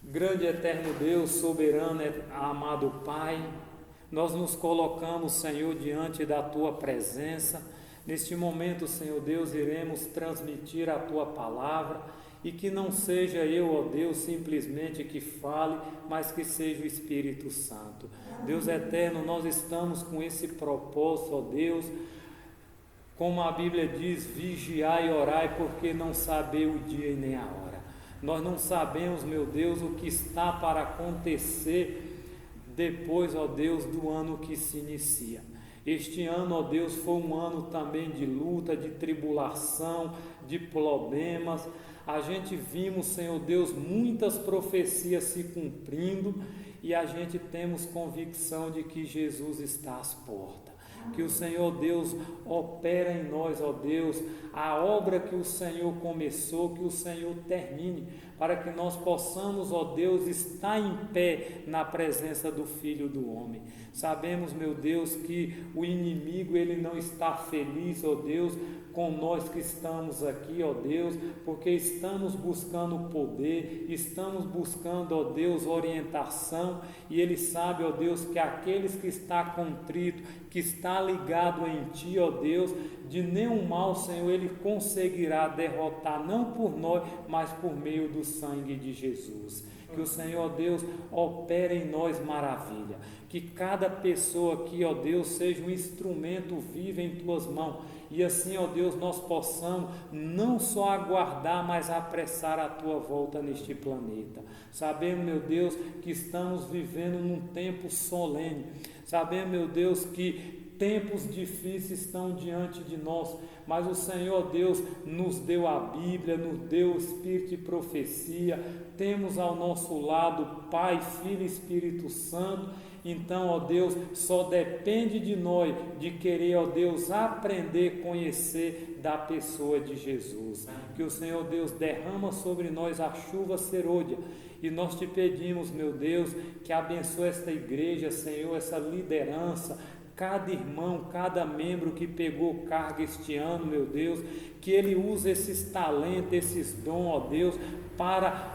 Grande eterno Deus, soberano, amado Pai, nós nos colocamos, Senhor, diante da Tua presença. Neste momento, Senhor Deus, iremos transmitir a Tua palavra e que não seja eu, ó Deus, simplesmente que fale, mas que seja o Espírito Santo. Deus eterno, nós estamos com esse propósito, ó Deus, como a Bíblia diz, vigiai e orai, porque não sabei o dia e nem a hora. Nós não sabemos, meu Deus, o que está para acontecer depois, ó Deus, do ano que se inicia. Este ano, ó Deus, foi um ano também de luta, de tribulação, de problemas. A gente vimos, Senhor Deus, muitas profecias se cumprindo e a gente temos convicção de que Jesus está às portas. Que o Senhor Deus opera em nós, ó Deus, a obra que o Senhor começou, que o Senhor termine, para que nós possamos, ó Deus, estar em pé na presença do Filho do Homem. Sabemos, meu Deus, que o inimigo, ele não está feliz, ó Deus, com nós que estamos aqui, ó Deus, porque estamos buscando poder, estamos buscando, ó Deus, orientação, e Ele sabe, ó Deus, que aqueles que estão contritos, que está ligado em Ti, ó Deus, de nenhum mal, Senhor, Ele conseguirá derrotar, não por nós, mas por meio do sangue de Jesus. Que o Senhor, Deus, opere em nós maravilha, que cada pessoa aqui, ó Deus, seja um instrumento vivo em Tuas mãos, e assim, ó Deus, nós possamos não só aguardar, mas apressar a Tua volta neste planeta. Sabemos, meu Deus, que estamos vivendo num tempo solene. Sabemos, meu Deus, que tempos difíceis estão diante de nós, mas o Senhor Deus nos deu a Bíblia, nos deu o Espírito de profecia, temos ao nosso lado Pai, Filho e Espírito Santo. Então, ó Deus, só depende de nós de querer, ó Deus, aprender, conhecer da pessoa de Jesus. Que o Senhor Deus derrama sobre nós a chuva serôdia. E nós te pedimos, meu Deus, que abençoe esta igreja, Senhor, essa liderança, cada irmão, cada membro que pegou carga este ano, meu Deus, que ele use esses talentos, esses dons, ó Deus, para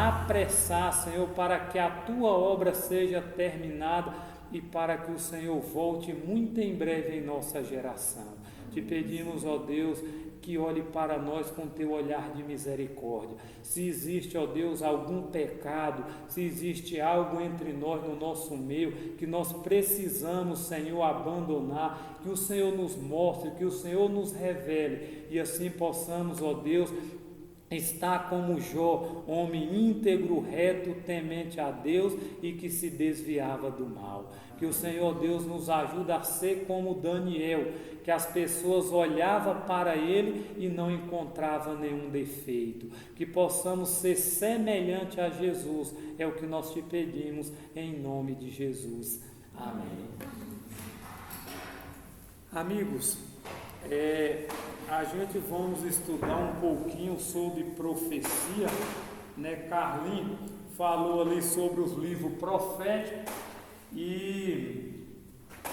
apressar, Senhor, para que a Tua obra seja terminada e para que o Senhor volte muito em breve em nossa geração. Te pedimos, ó Deus, que olhe para nós com Teu olhar de misericórdia. Se existe, ó Deus, algum pecado, se existe algo entre nós, no nosso meio, que nós precisamos, Senhor, abandonar, que o Senhor nos mostre, que o Senhor nos revele, e assim possamos, ó Deus, está como Jó, homem íntegro, reto, temente a Deus e que se desviava do mal. Que o Senhor Deus nos ajude a ser como Daniel, que as pessoas olhavam para ele e não encontravam nenhum defeito. Que possamos ser semelhante a Jesus, é o que nós te pedimos em nome de Jesus. Amém. Amigos, a gente vamos estudar um pouquinho sobre profecia, né? Carlinhos falou ali sobre os livros proféticos e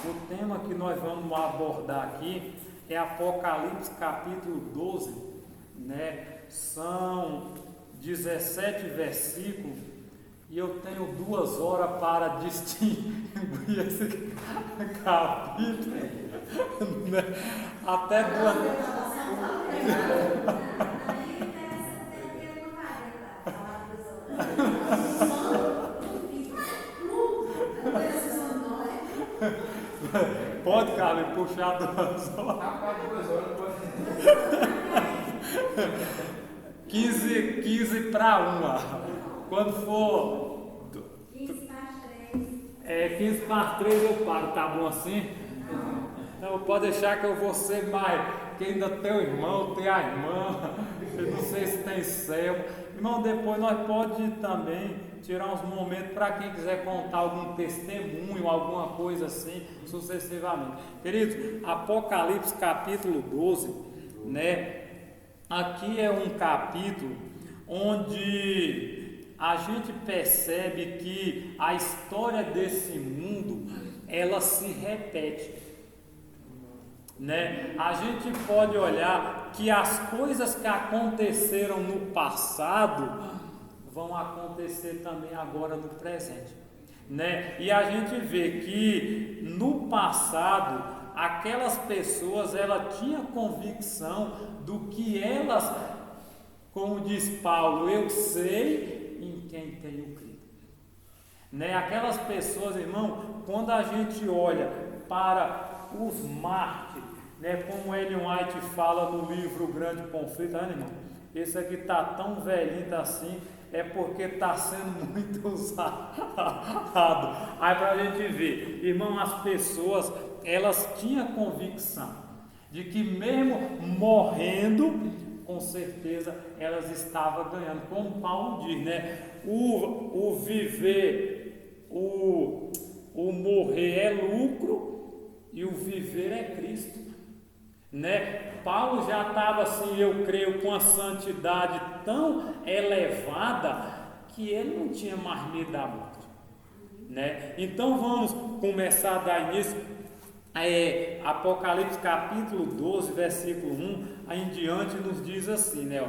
o tema que nós vamos abordar aqui é Apocalipse capítulo 12, né? São 17 versículos e eu tenho 2 horas para distinguir esse capítulo, né? Até 2 Pode, Carlos, puxar 2 horas. 15 para 1. Quando for 15 para as 3 eu paro, tá bom assim? Então pode deixar que eu vou ser mais, que ainda tem o irmão, tem a irmã, eu não sei se tem céu. Irmão, depois nós podemos também tirar uns momentos para quem quiser contar algum testemunho, alguma coisa assim, sucessivamente. Queridos, Apocalipse capítulo 12, né? Aqui é um capítulo onde a gente percebe que a história desse mundo, ela se repete. né? A gente pode olhar que as coisas que aconteceram no passado vão acontecer também agora no presente, né? E a gente vê que no passado aquelas pessoas, elas tinham convicção do que elas, como diz Paulo, eu sei em quem tenho crido, né? Aquelas pessoas, irmão, quando a gente olha para os mártires, né, como Ellen White fala no livro O Grande Conflito, irmão, esse aqui está tão velhinho assim, é porque está sendo muito usado. Aí para a gente ver, irmão, as pessoas, elas tinham convicção de que mesmo morrendo, com certeza elas estavam ganhando, como Paulo diz, né? O viver, o morrer é lucro e o viver é Cristo, né? Paulo já estava assim, eu creio, com a santidade tão elevada que ele não tinha mais medo da morte, né? Então vamos começar a dar início. Apocalipse capítulo 12, versículo 1 em diante nos diz assim, né?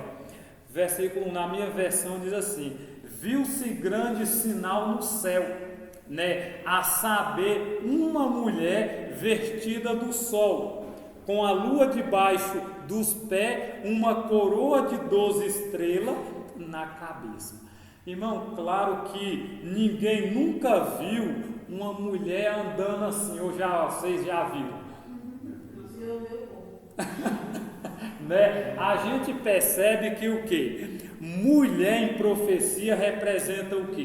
Versículo 1, na minha versão diz assim: viu-se grande sinal no céu, né? A saber, uma mulher vestida do sol, com a lua debaixo dos pés, uma coroa de 12 estrelas na cabeça. Irmão, claro que ninguém nunca viu uma mulher andando assim, ou vocês já viram? Né? A gente percebe que o que? Mulher em profecia representa o que?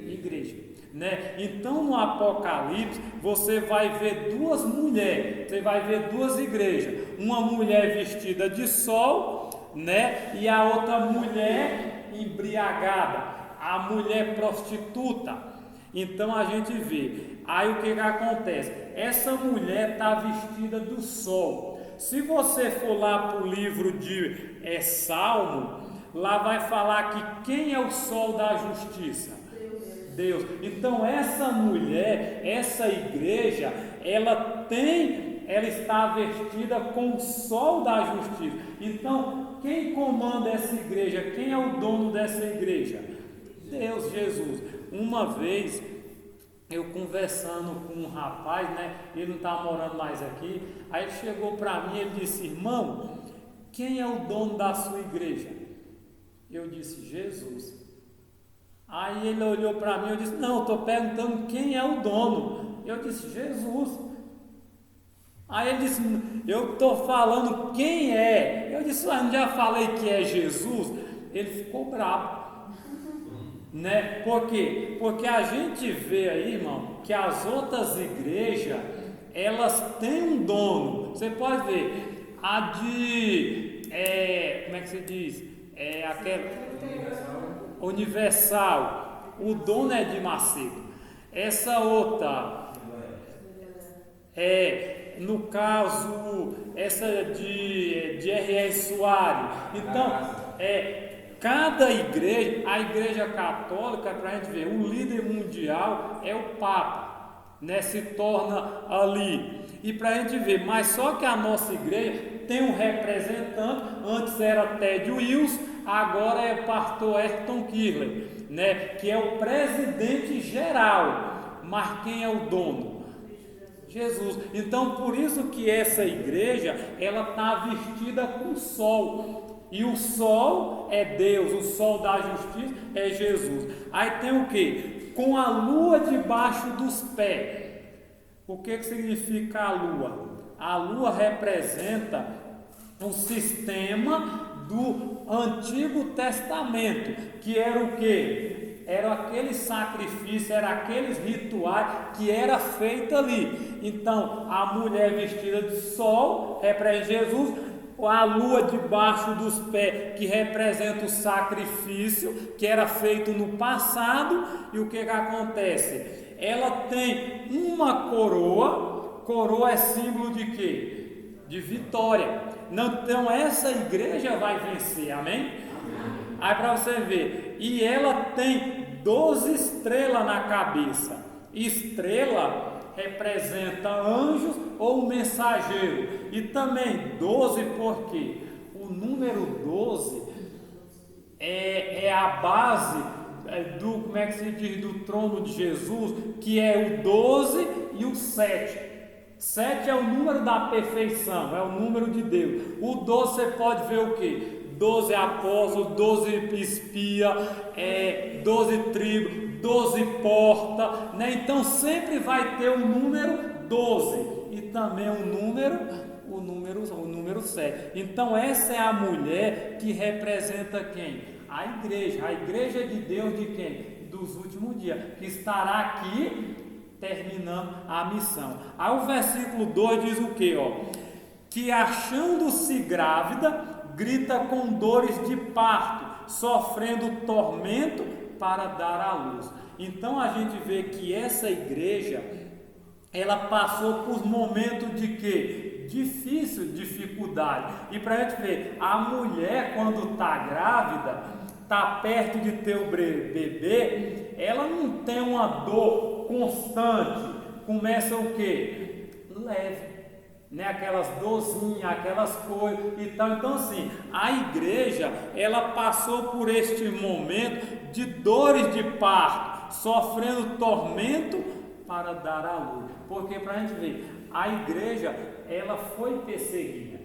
Igreja, né? Então no Apocalipse você vai ver duas mulheres, você vai ver duas igrejas, uma mulher vestida de sol, né? E a outra mulher embriagada, a mulher prostituta. Então a gente vê, aí o que acontece? Essa mulher está vestida do sol. Se você for lá para o livro de Salmo, lá vai falar que quem é o sol da justiça? Deus. Então essa mulher, essa igreja, ela está vestida com o sol da justiça. Então quem comanda essa igreja? Quem é o dono dessa igreja? Deus, Jesus. Uma vez eu conversando com um rapaz, né? Ele não está morando mais aqui. Aí ele chegou para mim e ele disse: irmão, quem é o dono da sua igreja? Eu disse: Jesus. Aí ele olhou para mim e disse: não, estou perguntando quem é o dono. Eu disse: Jesus. Aí ele disse: eu estou falando quem é. Eu disse: não já falei que é Jesus. Ele ficou bravo, né? Por quê? Porque a gente vê aí, irmão, que as outras igrejas, elas têm um dono. Você pode ver, a de, como é que se diz? Aquela Universal, o dono é de Macedo. Essa outra, no caso, essa de R.R. Soares. Então, cada igreja, a igreja católica, para a gente ver, o líder mundial é o Papa, né? Se torna ali. E para a gente ver, mas só que a nossa igreja tem um representante, antes era Ted Wills, agora é pastor Ayrton Kirchler, né? Que é o presidente geral. Mas quem é o dono? Jesus. Então por isso que essa igreja, ela está vestida com sol. E o sol é Deus, o sol da justiça é Jesus. Aí tem o que? Com a lua debaixo dos pés. O que significa a lua? A lua representa um sistema do Antigo Testamento, que era o que? Era aquele sacrifício, era aqueles rituais que era feito ali. Então a mulher vestida de sol representa Jesus. A lua debaixo dos pés, que representa o sacrifício que era feito no passado. E o que acontece? Ela tem uma coroa. Coroa é símbolo de quê? De vitória. Então essa igreja vai vencer, amém? Aí para você ver, e ela tem 12 estrelas na cabeça. Estrela representa anjos ou mensageiro. E também 12 porque o número 12 é a base do, como é que se diz, do trono de Jesus, que é o 12 e o 7. 7 é o número da perfeição, é o número de Deus. O 12 você pode ver o que? 12 apóstolos, 12 espias, 12 tribos, 12 portas, né? Então sempre vai ter o número 12 e também o número 7. Então essa é a mulher que representa quem? A igreja de Deus de quem? Dos últimos dias, que estará aqui terminando a missão. Aí o versículo 2 diz o que? Que achando-se grávida, grita com dores de parto, sofrendo tormento para dar à luz. Então a gente vê que essa igreja, ela passou por momentos de quê? Dificuldade. E para a gente ver, a mulher quando está grávida, está perto de ter o bebê, ela não tem uma dor constante. Começa o quê? Leve. Né, aquelas dorzinhas, aquelas coisas e tal. Então assim, a igreja, ela passou por este momento de dores de parto, sofrendo tormento para dar à luz. Porque para a gente ver, a igreja, ela foi perseguida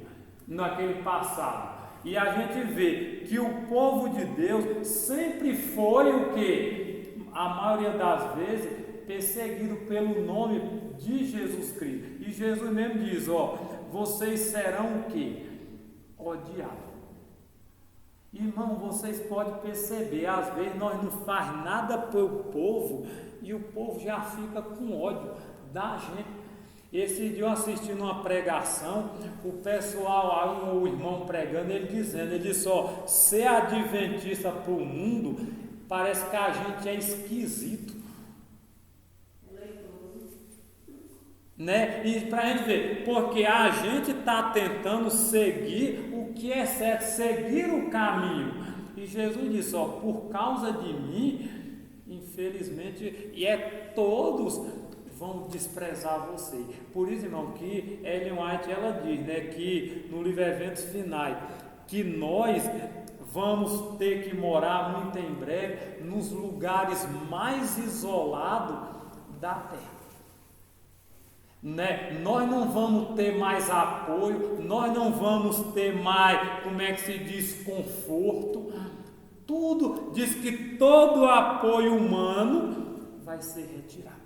naquele passado. E a gente vê que o povo de Deus sempre foi o que? A maioria das vezes perseguido pelo nome de Jesus Cristo. E Jesus mesmo diz, vocês serão o que? Odiados. Irmão, vocês podem perceber, às vezes nós não faz nada pelo povo e o povo já fica com ódio da gente. Esse dia eu assisti numa pregação, o pessoal, o irmão pregando, ele disse, ser adventista para o mundo, parece que a gente é esquisito. Né? E para a gente ver, porque a gente está tentando seguir o que é certo, seguir o caminho. E Jesus disse, por causa de mim, infelizmente, todos vão desprezar você. Por isso, irmão, que Ellen White, ela diz, né, que no livro Eventos Finais, que nós vamos ter que morar muito em breve nos lugares mais isolados da terra. Né? Nós não vamos ter mais apoio, nós não vamos ter mais, como é que se diz, conforto. Tudo, diz que todo apoio humano vai ser retirado.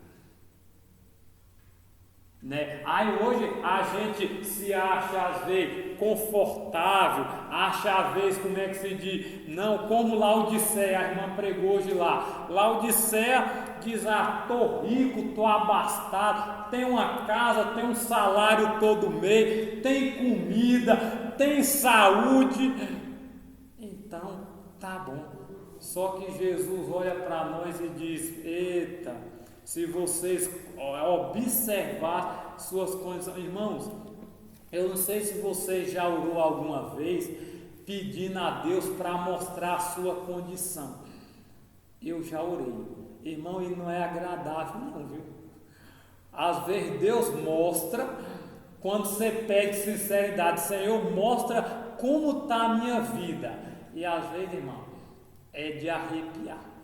Né? Aí hoje a gente se acha às vezes confortável, acha às vezes, como é que se diz, não, como Laodiceia, a irmã pregou hoje lá, Laodiceia diz, tô rico, tô abastado, tem uma casa, tem um salário todo mês, tem comida, tem saúde, então tá bom. Só que Jesus olha para nós e diz, eita, se vocês observar suas condições, irmãos, eu não sei se você já orou alguma vez pedindo a Deus para mostrar a sua condição. Eu já orei, irmão, e não é agradável não, viu? Às vezes Deus mostra, quando você pede sinceridade, Senhor, mostra como está a minha vida, e às vezes, irmão, é de arrepiar.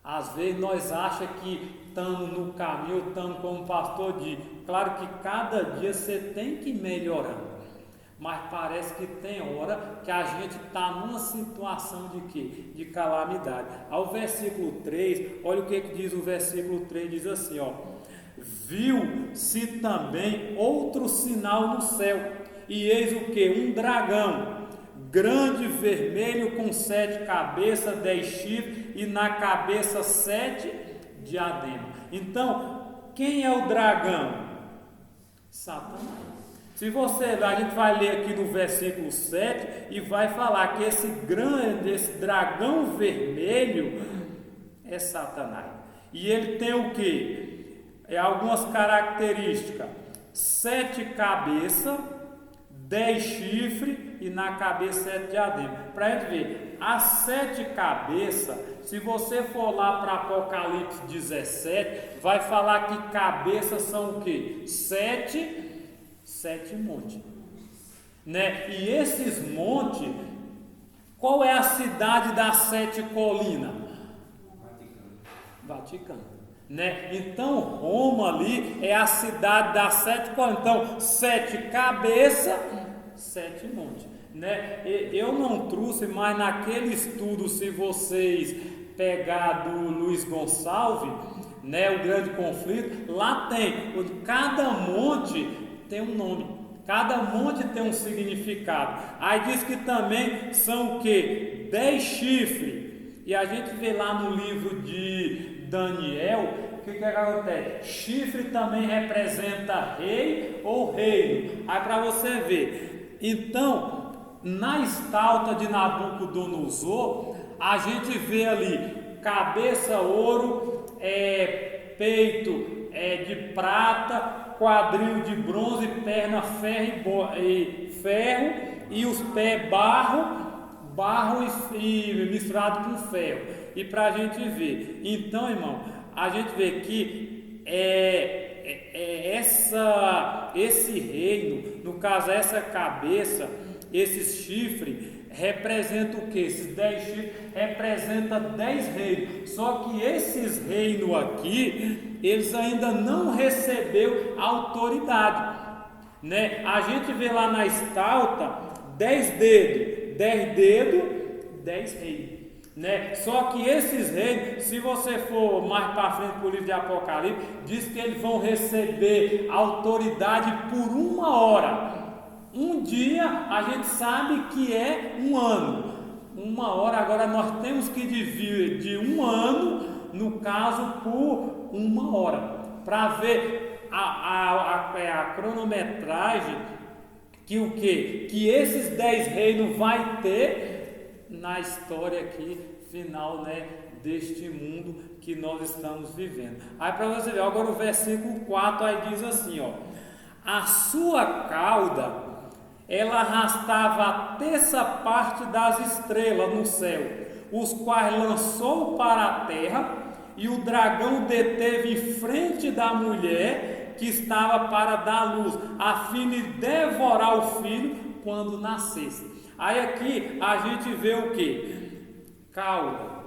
Às vezes nós achamos que estamos no caminho, estamos como o pastor diz. Claro que cada dia você tem que ir melhorando. Mas parece que tem hora que a gente está numa situação de quê? De calamidade. Ao versículo 3, olha o que diz o versículo 3, diz assim, viu-se também outro sinal no céu, e eis o que? Um dragão, grande, vermelho, com 7 cabeças, 10 chifres, e na cabeça 7 diademas. Então, quem é o dragão? Satanás. Se você, a gente vai ler aqui no versículo 7 e vai falar que esse dragão vermelho é Satanás. E ele tem o que? Algumas características: 7 cabeças, 10 chifres e na cabeça 7 diademas. Para a gente ver, as 7 cabeças, se você for lá para Apocalipse 17, vai falar que cabeças são o quê? 7 montes, né? E esses montes, qual é a cidade das 7 colinas? Vaticano, né? Então Roma ali é a cidade das 7 colinas. Então 7 cabeças, 7 montes, né? Eu não trouxe, mas naquele estudo, se vocês pegar do Luiz Gonçalves, né, o grande conflito, lá tem, cada monte tem um nome, cada monte tem um significado. Aí diz que também são o que? 10 chifres. E a gente vê lá no livro de Daniel, o que acontece? Chifre também representa rei ou reino. Aí para você ver. Então, na estalta de Nabucodonosor, a gente vê ali cabeça ouro, peito de prata, quadril de bronze, perna ferro e os pés barro e misturado com ferro. E para a gente ver. Então, irmão, a gente vê que esse reino, no caso essa cabeça, esses chifres, representa o que? Esses 10 chifres representam 10 reinos. Só que esses reinos aqui, eles ainda não receberam autoridade, né? A gente vê lá na estalta 10 dedos, 10 reinos, né? Só que esses reinos, se você for mais para frente para o livro de Apocalipse, diz que eles vão receber autoridade por 1 hora. Um dia a gente sabe que é um ano, 1 hora. Agora nós temos que dividir 1 ano, no caso, por 1 hora, para ver a cronometragem que o quê? Que esses 10 reinos vai ter na história aqui final, né, deste mundo que nós estamos vivendo. Aí para você ver, agora o versículo 4 aí diz assim, ó: a sua cauda, ela arrastava a terça parte das estrelas no céu, os quais lançou para a terra, e o dragão deteve em frente da mulher que estava para dar luz, a fim de devorar o filho quando nascesse. Aí aqui a gente vê o que? Cauda.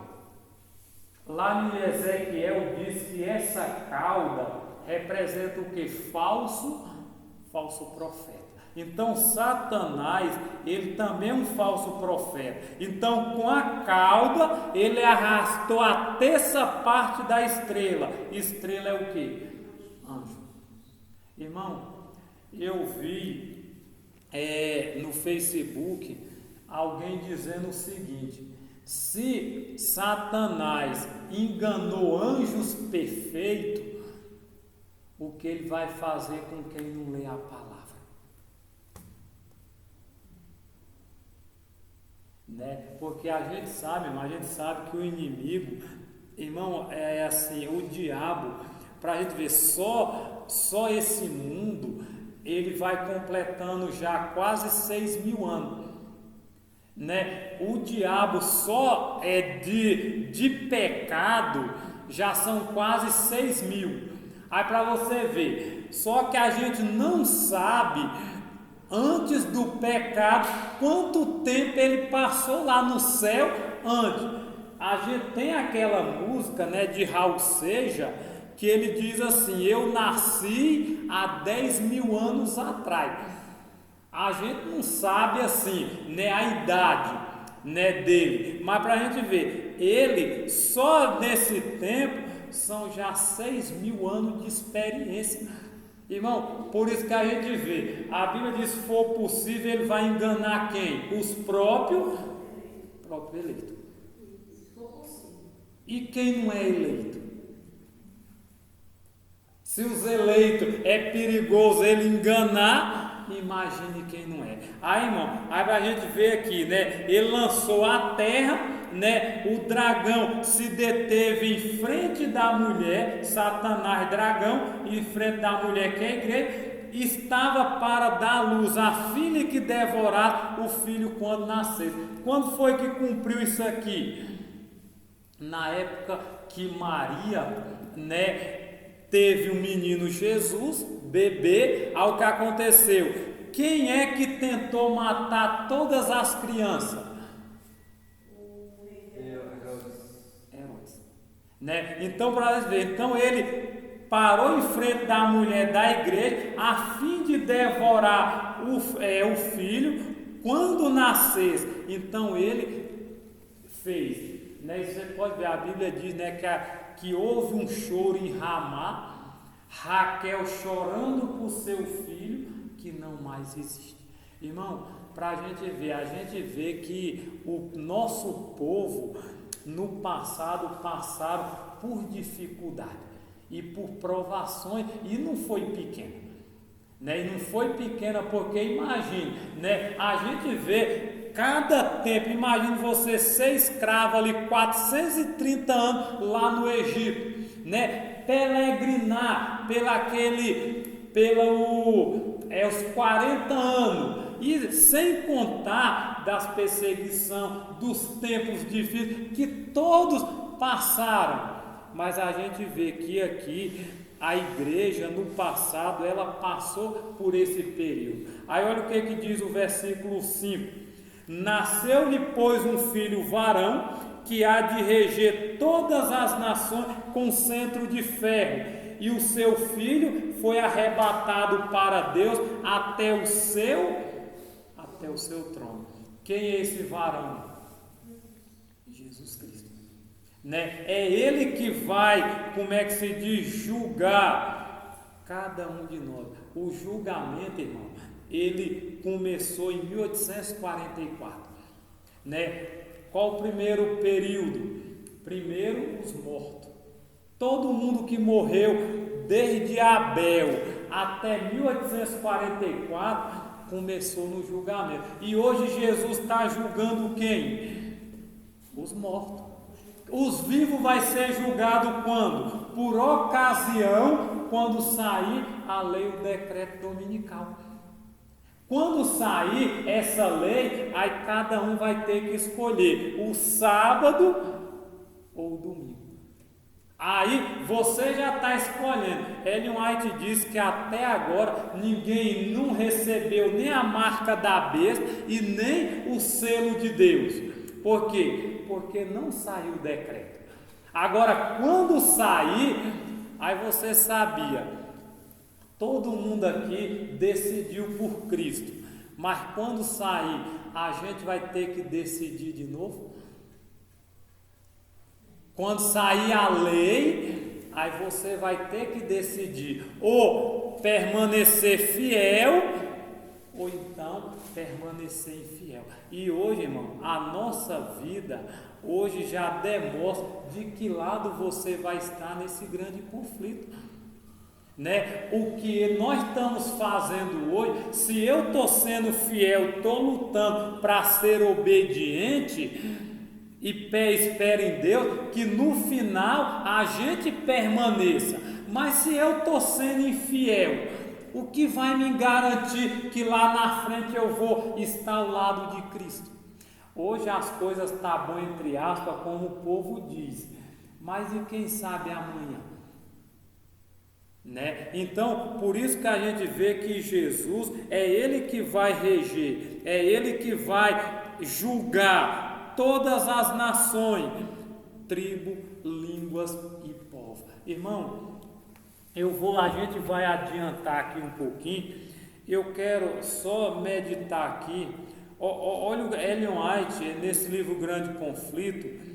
Lá em Ezequiel diz que essa cauda representa o que? Falso profeta. Então Satanás, ele também é um falso profeta. Então com a cauda ele arrastou a terça parte da estrela. Estrela é o que? Anjo. Irmão, eu vi no Facebook alguém dizendo o seguinte: se Satanás enganou anjos perfeitos, o que ele vai fazer com quem não lê a palavra? Né? Porque a gente sabe, mas a gente sabe que o inimigo, irmão, é assim, o diabo, para a gente ver, só esse mundo, ele vai completando já quase 6.000 anos, né? O diabo só de pecado já são quase 6.000. Aí para você ver, só que a gente não sabe antes do pecado quanto tempo ele passou lá no céu antes. A gente tem aquela música, né, de Raul Seixas, que ele diz assim: eu nasci há 10.000 anos atrás. A gente não sabe assim, né, a idade, né, dele, mas para a gente ver, ele só nesse tempo são já 6.000 anos de experiência. Irmão, por isso que a gente vê, a Bíblia diz: se for possível, ele vai enganar quem? Os próprios eleitos. E quem não é eleito? Se os eleitos é perigoso ele enganar, imagine quem não é. Aí, irmão, aí a gente vê aqui, né? Ele lançou a terra, né? O dragão se deteve em frente da mulher, Satanás dragão, em frente da mulher que é a igreja, estava para dar à luz a filha que devorar o filho quando nascesse. Quando foi que cumpriu isso aqui? Na época que Maria, teve o menino Jesus, bebê. Ao que aconteceu? Quem é que tentou matar todas as crianças? Herodes. Então, para ver, então ele parou em frente da mulher da igreja a fim de devorar o filho quando nascesse. Então ele fez. Você pode ver, a Bíblia diz que houve um choro em Ramá, Raquel chorando por seu filho que não mais existe. Irmão, para a gente vê que o nosso povo no passado passaram por dificuldade e por provações, e não foi pequeno, e não foi pequena porque imagine, a gente vê cada tempo, imagine você ser escravo ali 430 anos lá no Egito, peregrinar os 40 anos, e sem contar das perseguições, dos tempos difíceis que todos passaram. Mas a gente vê que aqui a igreja no passado ela passou por esse período. Aí olha o que diz o versículo 5: nasceu-lhe, pois, um filho varão que há de reger todas as nações com cetro de ferro, e o seu filho foi arrebatado para Deus até o seu trono. Quem é esse varão? Jesus Cristo. É ele que vai, julgar cada um de nós. O julgamento, irmão, ele começou em 1844. Qual o primeiro período? Primeiro, os mortos. Todo mundo que morreu, desde Abel até 1844, começou no julgamento. E hoje Jesus está julgando quem? Os mortos. Os vivos vai ser julgado quando? Por ocasião, quando sair a lei, o decreto dominical. Quando sair essa lei, aí cada um vai ter que escolher o sábado ou o domingo. Aí você já está escolhendo. Ellen White diz que até agora ninguém não recebeu nem a marca da besta e nem o selo de Deus. Por quê? Porque não saiu o decreto. Agora, quando sair, aí você sabia, todo mundo aqui decidiu por Cristo, mas quando sair, a gente vai ter que decidir de novo. Quando sair a lei, aí você vai ter que decidir ou permanecer fiel ou então permanecer infiel. E hoje, irmão, a nossa vida hoje já demonstra de que lado você vai estar nesse grande conflito. O que nós estamos fazendo hoje, se eu estou sendo fiel, estou lutando para ser obediente e espero em Deus que no final a gente permaneça. Mas se eu estou sendo infiel, o que vai me garantir que lá na frente eu vou estar ao lado de Cristo? Hoje as coisas estão bom, entre aspas, como o povo diz, mas e quem sabe amanhã? Então, por isso que a gente vê que Jesus é Ele que vai reger, é Ele que vai julgar todas as nações, tribo, línguas e povos. Irmão, a gente vai adiantar aqui um pouquinho. Eu quero só meditar aqui. Olha o Ellen White, nesse livro Grande Conflito,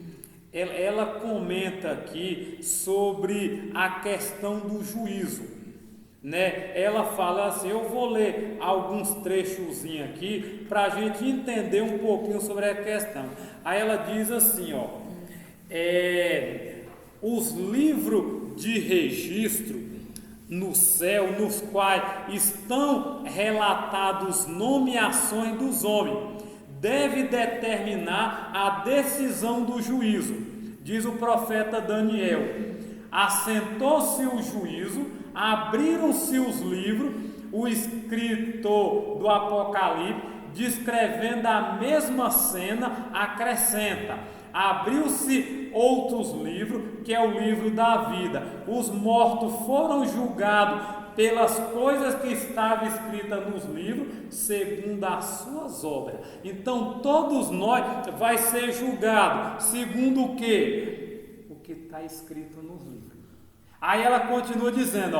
ela comenta aqui sobre a questão do juízo, Ela fala assim, eu vou ler alguns trechozinhos aqui para a gente entender um pouquinho sobre a questão. Aí ela diz assim, os livros de registro no céu, nos quais estão relatados nomeações dos homens, deve determinar a decisão do juízo. Diz o profeta Daniel: assentou-se o juízo, abriram-se os livros, o escritor do Apocalipse, descrevendo a mesma cena, acrescenta: abriu-se outros livros, que é o livro da vida. Os mortos foram julgados pelas coisas que estavam escritas nos livros, segundo as suas obras. Então todos nós vai ser julgado segundo o quê? O que está escrito nos livros. Aí ela continua dizendo,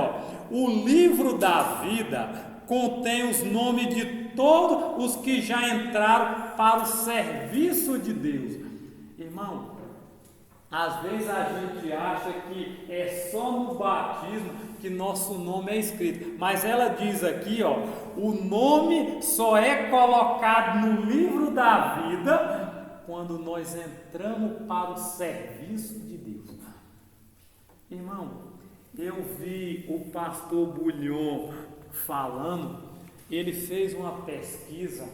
o livro da vida contém os nomes de todos os que já entraram para o serviço de Deus. Irmão, às vezes a gente acha que é só no batismo que nosso nome é escrito, mas ela diz aqui, o nome só é colocado no livro da vida quando nós entramos para o serviço de Deus. Irmão, eu vi o pastor Bulhon falando, ele fez uma pesquisa,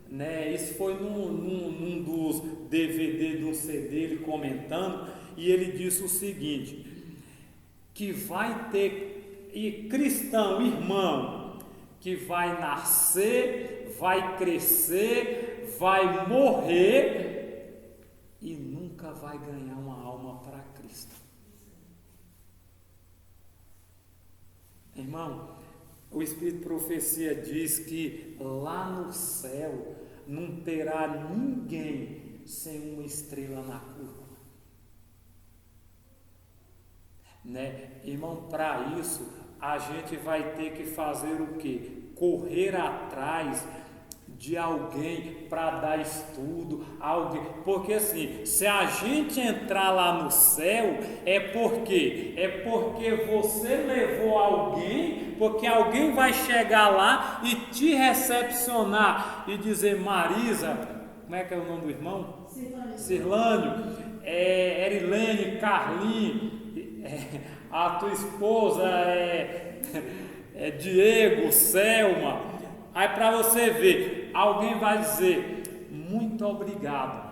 né? Isso foi num dos DVD, do CD, ele comentando, e ele disse o seguinte, que vai ter cristão, irmão, que vai nascer, vai crescer, vai morrer e nunca vai ganhar uma alma para Cristo. Irmão, o Espírito de Profecia diz que lá no céu não terá ninguém sem uma estrela na curva. Né? Irmão, para isso a gente vai ter que fazer o quê? Correr atrás de alguém para dar estudo, alguém, porque assim, se a gente entrar lá no céu, é porque você levou alguém, porque alguém vai chegar lá e te recepcionar e dizer, Marisa, como é que é o nome do irmão? Cirlânio, Erilene, Carlinhos, a tua esposa Diego, Selma. Aí para você ver, alguém vai dizer, muito obrigado,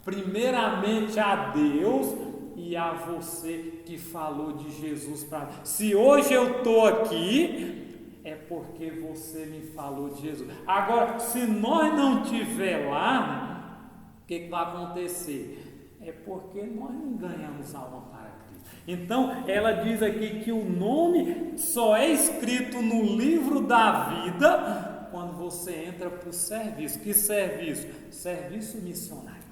primeiramente a Deus e a você que falou de Jesus para mim. Se hoje eu estou aqui, é porque você me falou de Jesus. Agora, se nós não estiver lá, o que vai acontecer? É porque nós não ganhamos alma para Cristo. Então, ela diz aqui que o nome só é escrito no livro da vida quando você entra para o serviço. Que serviço? Serviço missionário.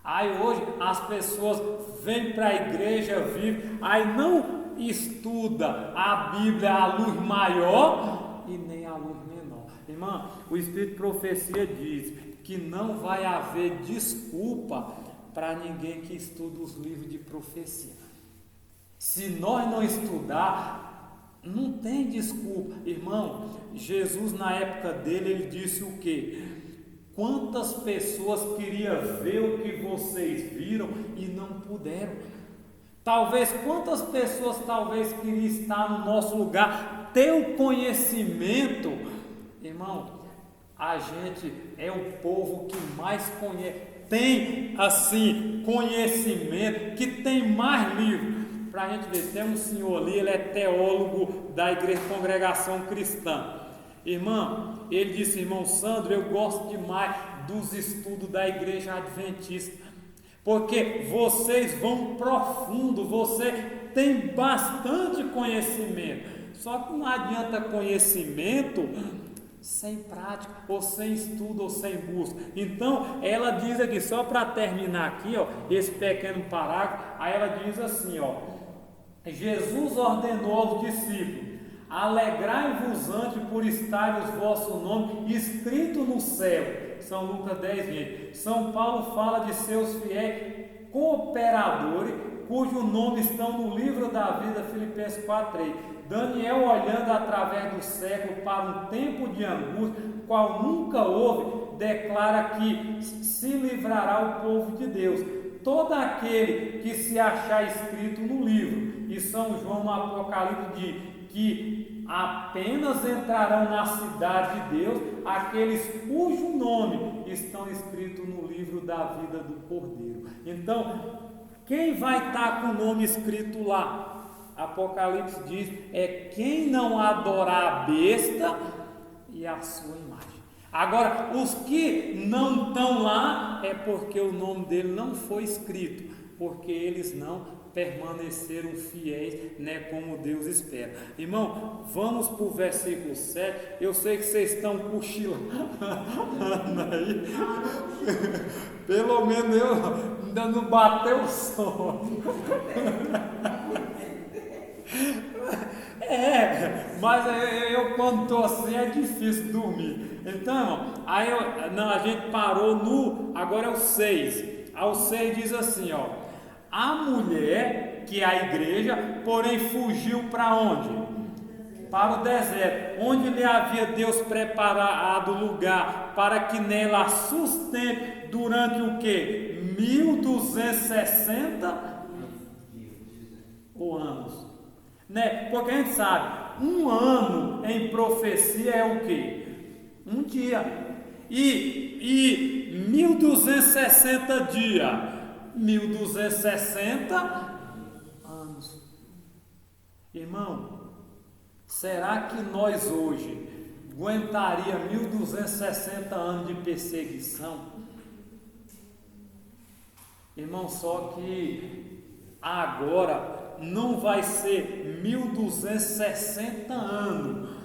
Aí hoje as pessoas vêm para a igreja viva, aí não estuda a Bíblia à luz maior e nem à luz menor. Irmã, o Espírito de Profecia diz que não vai haver desculpa para ninguém que estuda os livros de profecia. Se nós não estudar, não tem desculpa. Irmão, Jesus na época dele, ele disse o quê? Quantas pessoas queriam ver o que vocês viram e não puderam? Talvez, quantas pessoas talvez queriam estar no nosso lugar, ter o conhecimento? Irmão, a gente é o povo que mais conhece, tem assim conhecimento, que tem mais livros. Para a gente ver, tem um senhor ali, ele é teólogo da igreja Congregação Cristã. Irmão, ele disse, irmão Sandro, eu gosto demais dos estudos da igreja adventista, porque vocês vão profundo, você tem bastante conhecimento, só que não adianta conhecimento sem prática, ou sem estudo, ou sem busca. Então, ela diz aqui, só para terminar aqui, esse pequeno parágrafo, aí ela diz assim, Jesus ordenou aos discípulos, alegrai-vos antes por estar os vossos nomes escritos no céu. São Lucas 10, 20. São Paulo fala de seus fiéis cooperadores, cujos nomes estão no livro da vida, Filipenses 4, 3. Daniel, olhando através do século para um tempo de angústia, qual nunca houve, declara que se livrará o povo de Deus, todo aquele que se achar escrito no livro. E São João no Apocalipse diz que apenas entrarão na cidade de Deus aqueles cujo nome estão escritos no livro da vida do Cordeiro. Então, quem vai estar com o nome escrito lá? Apocalipse diz, é quem não adorar a besta e a sua imagem. Agora, os que não estão lá é porque o nome dele não foi escrito, porque eles não permaneceram fiéis, né, como Deus espera. Irmão, vamos para o versículo 7. Eu sei que vocês estão cochilando aí. Pelo menos eu ainda não bateu o sono. Mas eu quando estou assim é difícil dormir. Então, a gente parou agora é o 6. Ao 6 diz assim, ó: a mulher, que é a igreja, porém fugiu para onde? Para o deserto, onde lhe havia Deus preparado lugar para que nela a sustente durante o que? 1260 anos. Né? Porque a gente sabe, um ano em profecia é o que? Um dia. E 1260 dias, 1260 anos. Irmão, será que nós hoje aguentaria 1260 anos de perseguição? Irmão, só que agora não vai ser 1260 anos,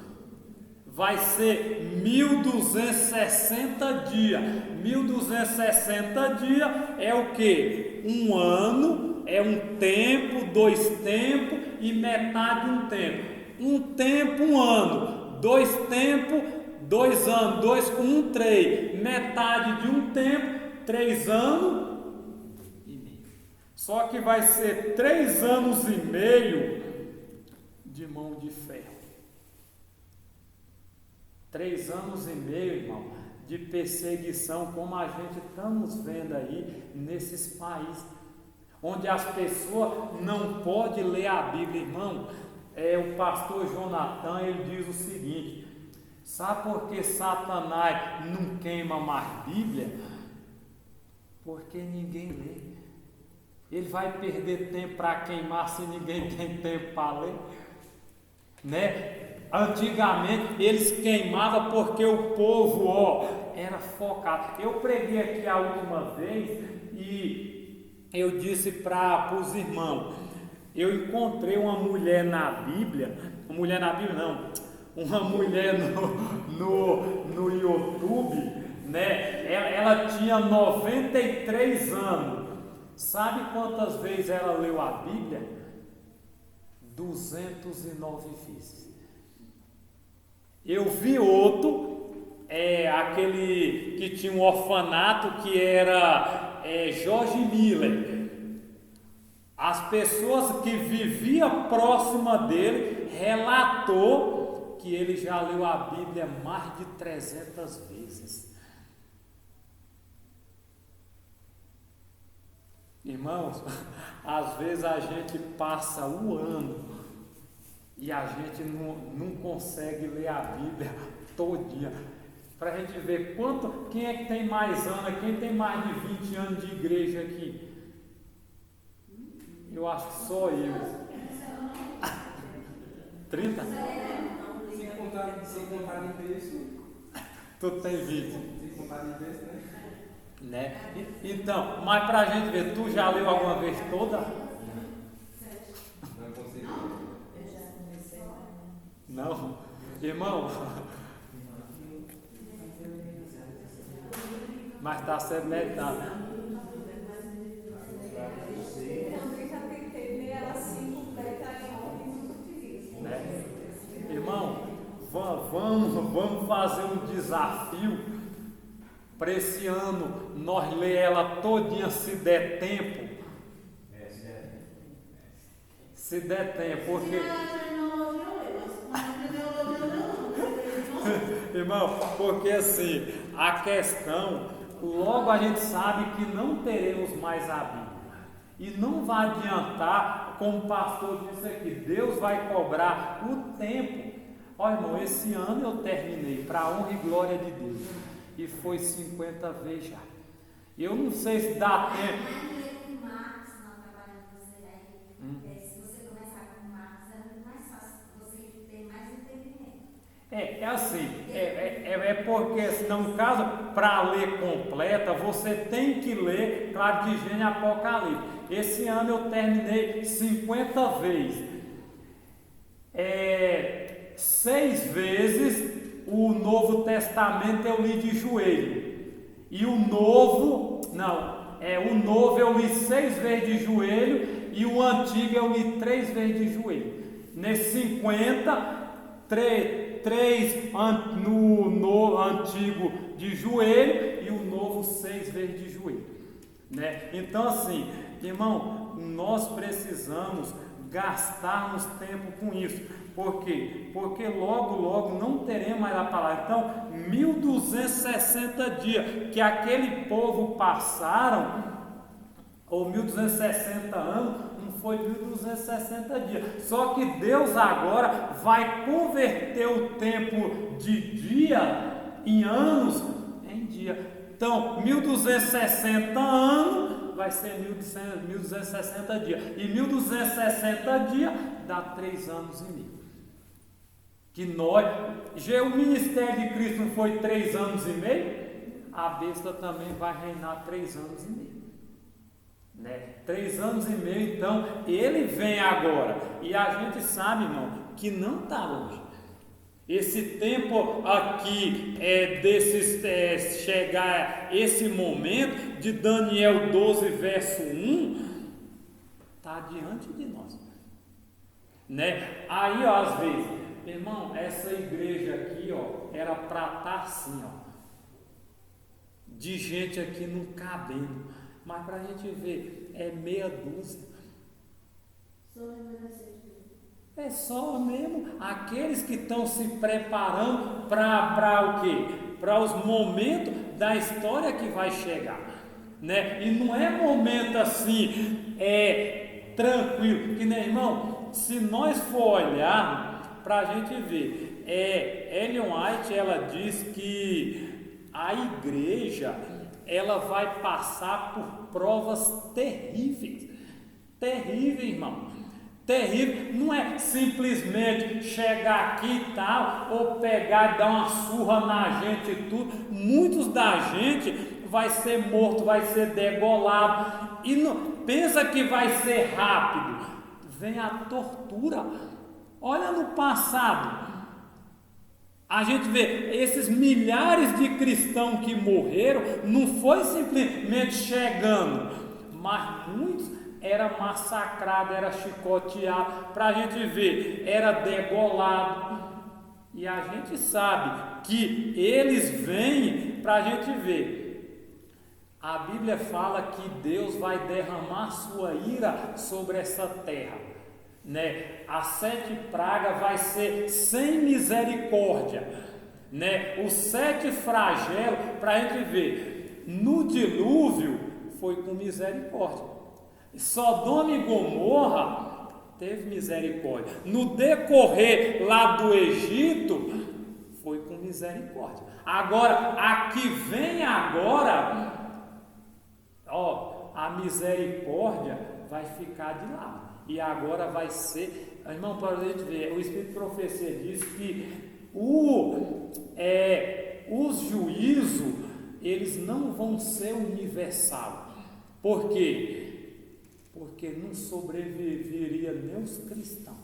vai ser 1260 dias. 1260 dias é o que? Um ano, é um tempo, 2 tempos e metade de um tempo. Um tempo, um ano, 2 tempos, 2 anos, 2 com 1, 3, metade de um tempo, 3 anos. Só que vai ser 3 anos e meio de mão de ferro. 3 anos e meio, irmão, de perseguição, como a gente estamos vendo aí nesses países, onde as pessoas não podem ler a Bíblia, irmão. O pastor Jonathan, ele diz o seguinte: sabe por que Satanás não queima mais Bíblia? Porque ninguém lê. Ele vai perder tempo para queimar se ninguém tem tempo para ler, né? Antigamente eles queimavam porque o povo, era focado. Eu preguei aqui a última vez e eu disse para os irmãos, eu encontrei uma mulher na Bíblia, uma mulher no YouTube, né? Ela tinha 93 anos. Sabe quantas vezes ela leu a Bíblia? 209 vezes. Eu vi outro, aquele que tinha um orfanato, que era George Miller. As pessoas que viviam próxima dele relatou que ele já leu a Bíblia mais de 300 vezes. Irmãos, às vezes a gente passa o ano e a gente não consegue ler a Bíblia todinha. Para a gente ver quem é que tem mais anos, quem tem mais de 20 anos de igreja aqui. Eu acho que só eu. 30? Sem contar em texto. Tu tem 20. Sem contar em texto, né? Então, mas para a gente ver, tu já leu alguma vez toda? Não consegui. Não? Irmão, mas está sendo metade. Né? Irmão, vamos fazer um desafio. Para esse ano nós ler ela todinha, se der tempo. Se der tempo, porque irmão, porque assim, a questão, logo a gente sabe que não teremos mais a Bíblia. E não vai adiantar, como o pastor disse aqui, Deus vai cobrar o tempo. Olha, irmão, esse ano eu terminei, para a honra e glória de Deus. E foi 50 vezes já. Eu não sei se dá tempo. Se você começar com Marcos É assim, porque, senão, no caso, para ler completa, você tem que ler, claro, de Gênesis e Apocalipse. Esse ano eu terminei 50 vezes. 6 vezes o Novo Testamento eu li de joelho. E o Novo eu li 6 vezes de joelho e o Antigo eu li 3 vezes de joelho. Nesse 50, 3 no Antigo de joelho e o Novo 6 vezes de joelho, né? Então assim, irmão, nós precisamos gastarmos tempo com isso. Por quê? Porque logo não teremos mais a palavra. Então, 1260 dias que aquele povo passaram, ou 1260 anos, não foi 1260 dias. Só que Deus agora vai converter o tempo de dia em anos em dia. Então, 1260 anos vai ser 1260 dias. E 1260 dias dá 3 anos e meio. Que o ministério de Cristo não foi 3 anos e meio? A besta também vai reinar 3 anos e meio. Né? 3 anos e meio, então ele vem agora. E a gente sabe, irmão, que não está longe. Esse tempo aqui chegar esse momento de Daniel 12, verso 1, está diante de nós. Né? Aí, ó, às vezes, irmão, essa igreja aqui, ó, era para estar assim, ó, de gente aqui não cabendo, mas para a gente ver, é meia dúzia. É só mesmo aqueles que estão se preparando para o quê? Para os momentos da história que vai chegar, né? E não é momento assim, tranquilo, que nem, irmão, se nós for olhar para a gente ver, Ellen White, ela diz que a igreja, ela vai passar por provas terríveis, irmão. Terrível, não é simplesmente chegar aqui e tal, ou pegar e dar uma surra na gente e tudo. Muitos da gente vai ser morto, vai ser degolado, e não pensa que vai ser rápido. Vem a tortura. Olha no passado, a gente vê esses milhares de cristãos que morreram, não foi simplesmente chegando, mas muitos era massacrado, era chicoteado, para a gente ver, era degolado. E a gente sabe que eles vêm para a gente ver. A Bíblia fala que Deus vai derramar sua ira sobre essa terra, né? As 7 pragas vai ser sem misericórdia, né? Os 7 flagelos, para a gente ver, no dilúvio foi com misericórdia. Sodoma e Gomorra teve misericórdia. No decorrer lá do Egito, foi com misericórdia. Agora, aqui vem agora, ó, a misericórdia vai ficar de lado. E agora vai ser, irmão, para a gente ver, o Espírito de Profecia diz que os juízos, eles não vão ser universal. Por quê? Porque não sobreviveria nem os cristãos.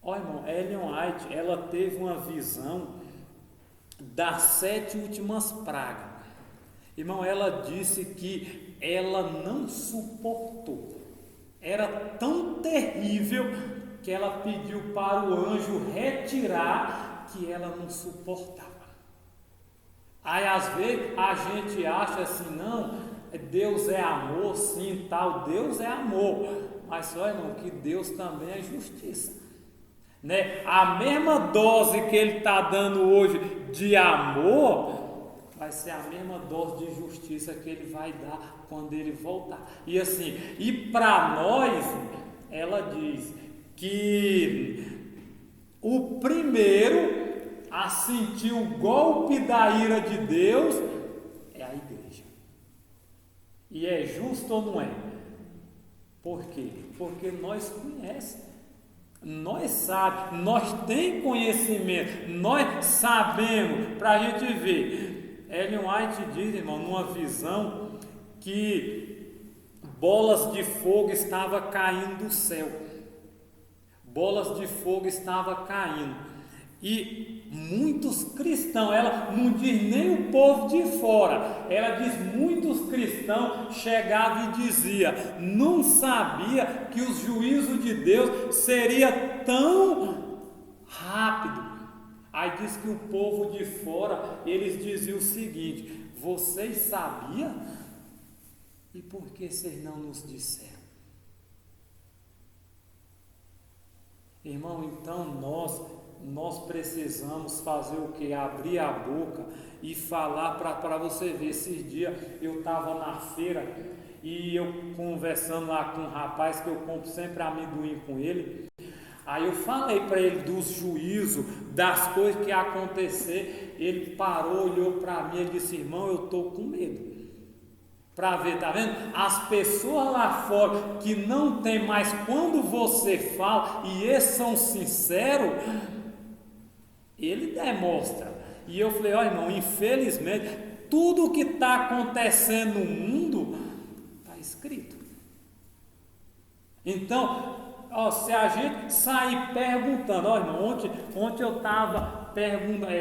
Olha, irmão, Ellen White, ela teve uma visão das 7 últimas pragas. Irmão, ela disse que ela não suportou. Era tão terrível que ela pediu para o anjo retirar, que ela não suportava. Aí às vezes a gente acha assim, não, Deus é amor, sim, tal, Deus é amor, mas só, irmão, que Deus também é justiça, né? A mesma dose que Ele está dando hoje de amor, vai ser a mesma dose de justiça que Ele vai dar quando Ele voltar. E assim, e para nós, ela diz que o primeiro a sentir o golpe da ira de Deus é a igreja. E é justo ou não é? Por quê? Porque nós conhecemos. Nós sabemos, nós temos conhecimento, nós sabemos, para a gente ver. Ellen White diz, irmão, numa visão, que bolas de fogo estavam caindo do céu. Bolas de fogo estavam caindo. E muitos cristãos, ela não diz nem o povo de fora, ela diz muitos cristãos chegavam e diziam, não sabia que os juízos de Deus seria tão rápido. Aí diz que o povo de fora, eles diziam o seguinte, vocês sabiam? E por que vocês não nos disseram? Irmão, então nós precisamos fazer o que? Abrir a boca e falar para você ver. Esses dias eu estava na feira e eu conversando lá com um rapaz que eu compro sempre amendoim com ele. Aí eu falei para ele dos juízos, das coisas que ia acontecer. Ele parou, olhou para mim e disse, irmão, eu estou com medo. Para ver, tá vendo? As pessoas lá fora que não tem mais, quando você fala, e esses são sinceros, ele demonstra. E eu falei, ó irmão, infelizmente, tudo o que está acontecendo no mundo está escrito. Então, ó, se a gente sair perguntando, ó irmão, ontem eu estava perguntando,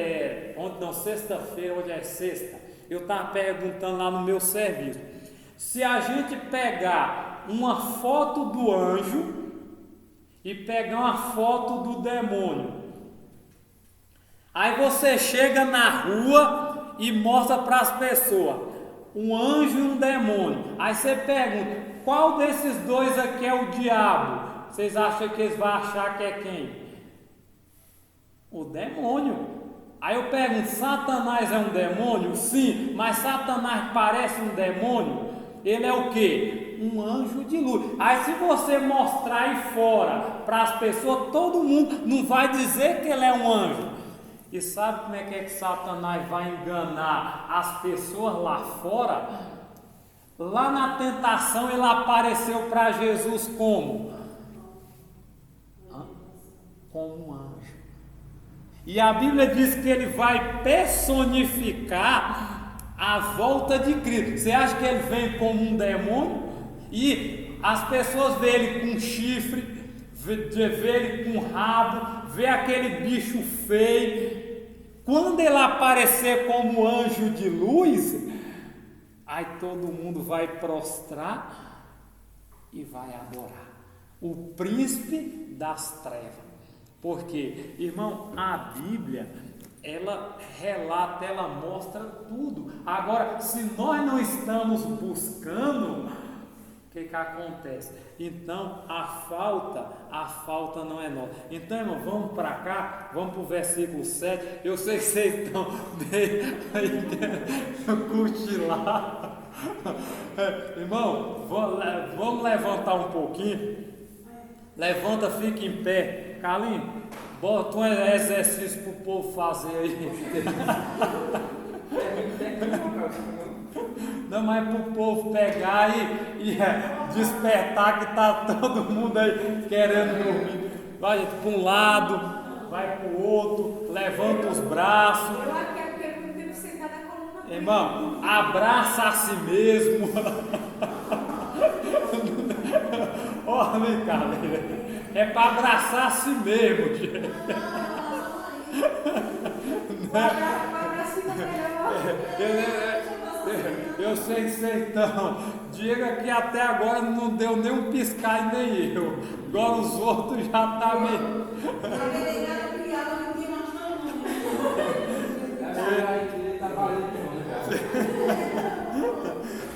ontem não, sexta-feira, hoje é sexta, eu estava perguntando lá no meu serviço, se a gente pegar uma foto do anjo e pegar uma foto do demônio, aí você chega na rua e mostra para as pessoas um anjo e um demônio. Aí você pergunta, qual desses dois aqui é o diabo? Vocês acham que eles vão achar que é quem? O demônio. Aí eu pergunto, Satanás é um demônio? Sim, mas Satanás parece um demônio? Ele é o quê? Um anjo de luz. Aí se você mostrar aí fora para as pessoas, todo mundo não vai dizer que ele é um anjo. E sabe como é que Satanás vai enganar as pessoas lá fora? Lá na tentação ele apareceu para Jesus como? Como um anjo. E a Bíblia diz que ele vai personificar a volta de Cristo. Você acha que ele vem como um demônio? E as pessoas veem ele com chifre, vê ele com rabo, vê aquele bicho feio. Quando ele aparecer como anjo de luz, aí todo mundo vai prostrar e vai adorar o príncipe das trevas. Porque, irmão, a Bíblia, ela relata, ela mostra tudo. Agora, se nós não estamos buscando, o que acontece? Então, a falta não é nossa. Então, irmão, vamos para cá, vamos para o versículo 7. Eu sei que vocês estão cochilar. Irmão, vamos levantar um pouquinho. Levanta, fica em pé. Carlinhos, bota um exercício para o povo fazer aí. Não, mas para o povo pegar e despertar que está todo mundo aí querendo dormir. Vai para um lado, vai para o outro, levanta os braços. Irmão, abraça a si mesmo. Olha, cara, é para abraçar a si mesmo. Eu sei que vocês estão. Diga que até agora não deu nem um piscar e nem eu. Agora os outros já estão meio.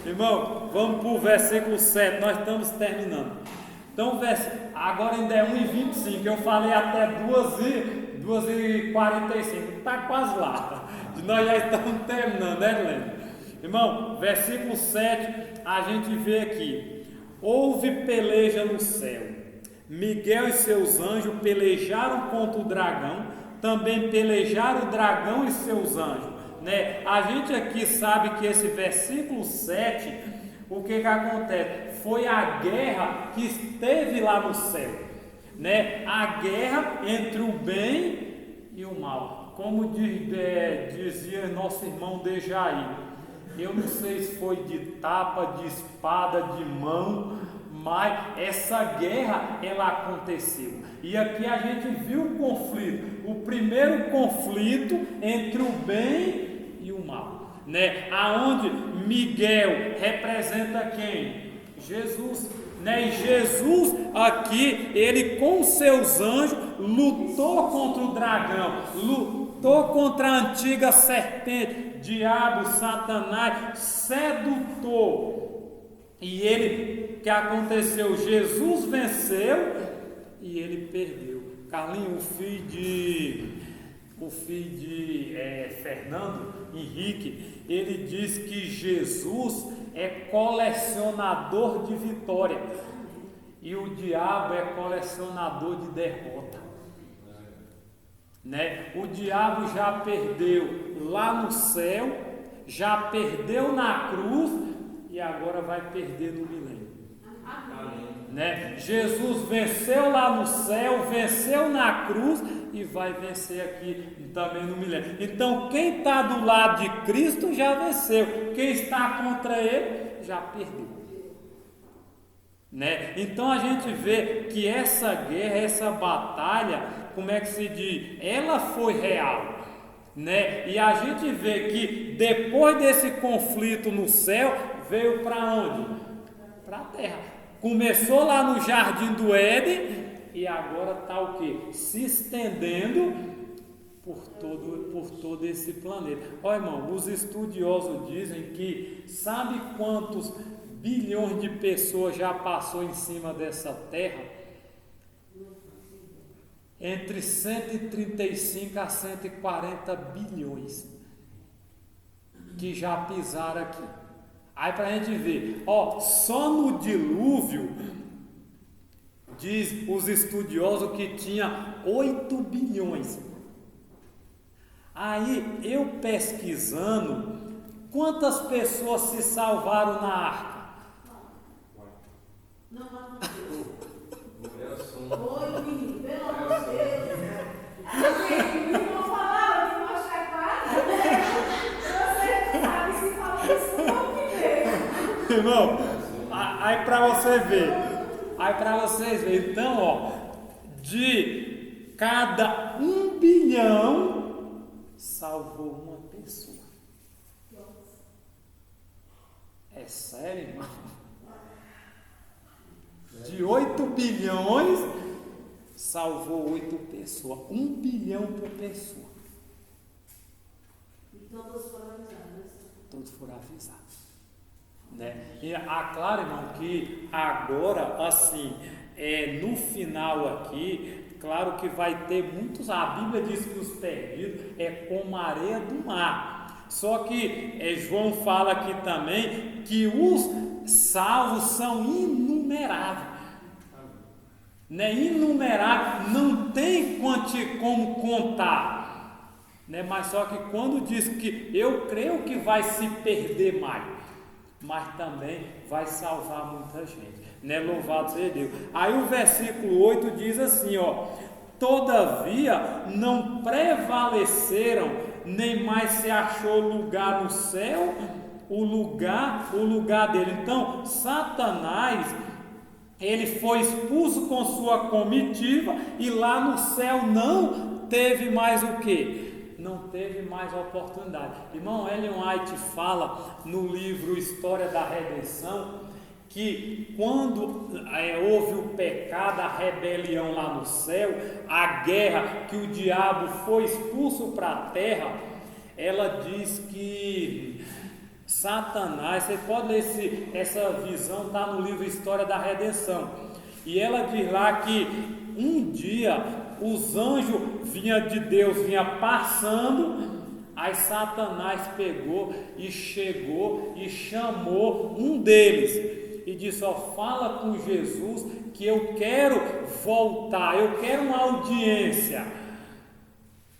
Irmão, vamos para o versículo 7, nós estamos terminando. Então, agora ainda é 1h25, eu falei até 2h45, está quase lá. Nós já estamos terminando, né, Helena? Irmão, versículo 7, a gente vê aqui: houve peleja no céu, Miguel e seus anjos pelejaram contra o dragão, também pelejaram o dragão e seus anjos, né? A gente aqui sabe que esse versículo 7, o que acontece? Foi a guerra que esteve lá no céu. né? A guerra entre o bem e o mal. Como dizia nosso irmão Dejaí, eu não sei se foi de tapa, de espada, de mão, mas essa guerra ela aconteceu. E aqui a gente viu o conflito, o primeiro conflito entre o bem e o mal, né? Aonde Miguel representa quem? Jesus, né? E Jesus aqui, ele com seus anjos lutou contra o dragão, lutou contra a antiga serpente, diabo, Satanás, sedutor. E ele, o que aconteceu? Jesus venceu e ele perdeu. Carlinhos, o filho de Fernando Henrique, ele diz que Jesus é colecionador de vitória e o diabo é colecionador de derrota, né? O diabo já perdeu lá no céu, já perdeu na cruz e agora vai perder no milênio, né? Jesus venceu lá no céu, venceu na cruz e vai vencer aqui também no milênio. Então quem está do lado de Cristo já venceu, quem está contra ele já perdeu, né? Então a gente vê que essa guerra, essa batalha, como é que se diz? Ela foi real, né? E a gente vê que depois desse conflito no céu, veio para onde? Para a terra. Começou lá no Jardim do Éden e agora está o quê? Se estendendo por todo esse planeta. Olha, irmão, os estudiosos dizem que sabe quantos bilhões de pessoas já passou em cima dessa terra? Entre 135 a 140 bilhões que já pisaram aqui. Aí para a gente ver, ó, só no dilúvio, diz os estudiosos que tinha 8 bilhões. Aí eu pesquisando, quantas pessoas se salvaram na arca? Oi, menino, pelo amor de Deus. Não falaram de uma chapada, né? Você sabe se fala isso não que vem. Irmão, aí para vocês verem, então, ó, de cada 1 bilhão, salvou uma pessoa. É sério, irmão? De 8 bilhões, salvou 8 pessoas. 1 bilhão por pessoa. E todos foram avisados. Todos foram avisados, né? E claro, irmão, que agora, assim, no final aqui, claro que vai ter muitos. A Bíblia diz que os perdidos é como a areia do mar. Só que João fala aqui também que os salvos são inumeráveis, né? Inumeráveis, não tem como contar, né? Mas só que quando diz que eu creio que vai se perder mais, mas também vai salvar muita gente, né? Louvado seja Deus. Aí o versículo 8 diz assim, ó: todavia não prevaleceram, nem mais se achou lugar no céu, o lugar dele. Então Satanás, ele foi expulso com sua comitiva, e lá no céu não teve mais o quê? Não teve mais oportunidade. Irmão, Ellen White fala no livro História da Redenção que quando houve o pecado, a rebelião lá no céu, a guerra, que o diabo foi expulso para a terra, ela diz que Satanás, você pode ler essa visão, está no livro História da Redenção, e ela diz lá que um dia os anjos de Deus vinha passando, aí Satanás pegou e chegou e chamou um deles e disse: ó, fala com Jesus que eu quero voltar, eu quero uma audiência.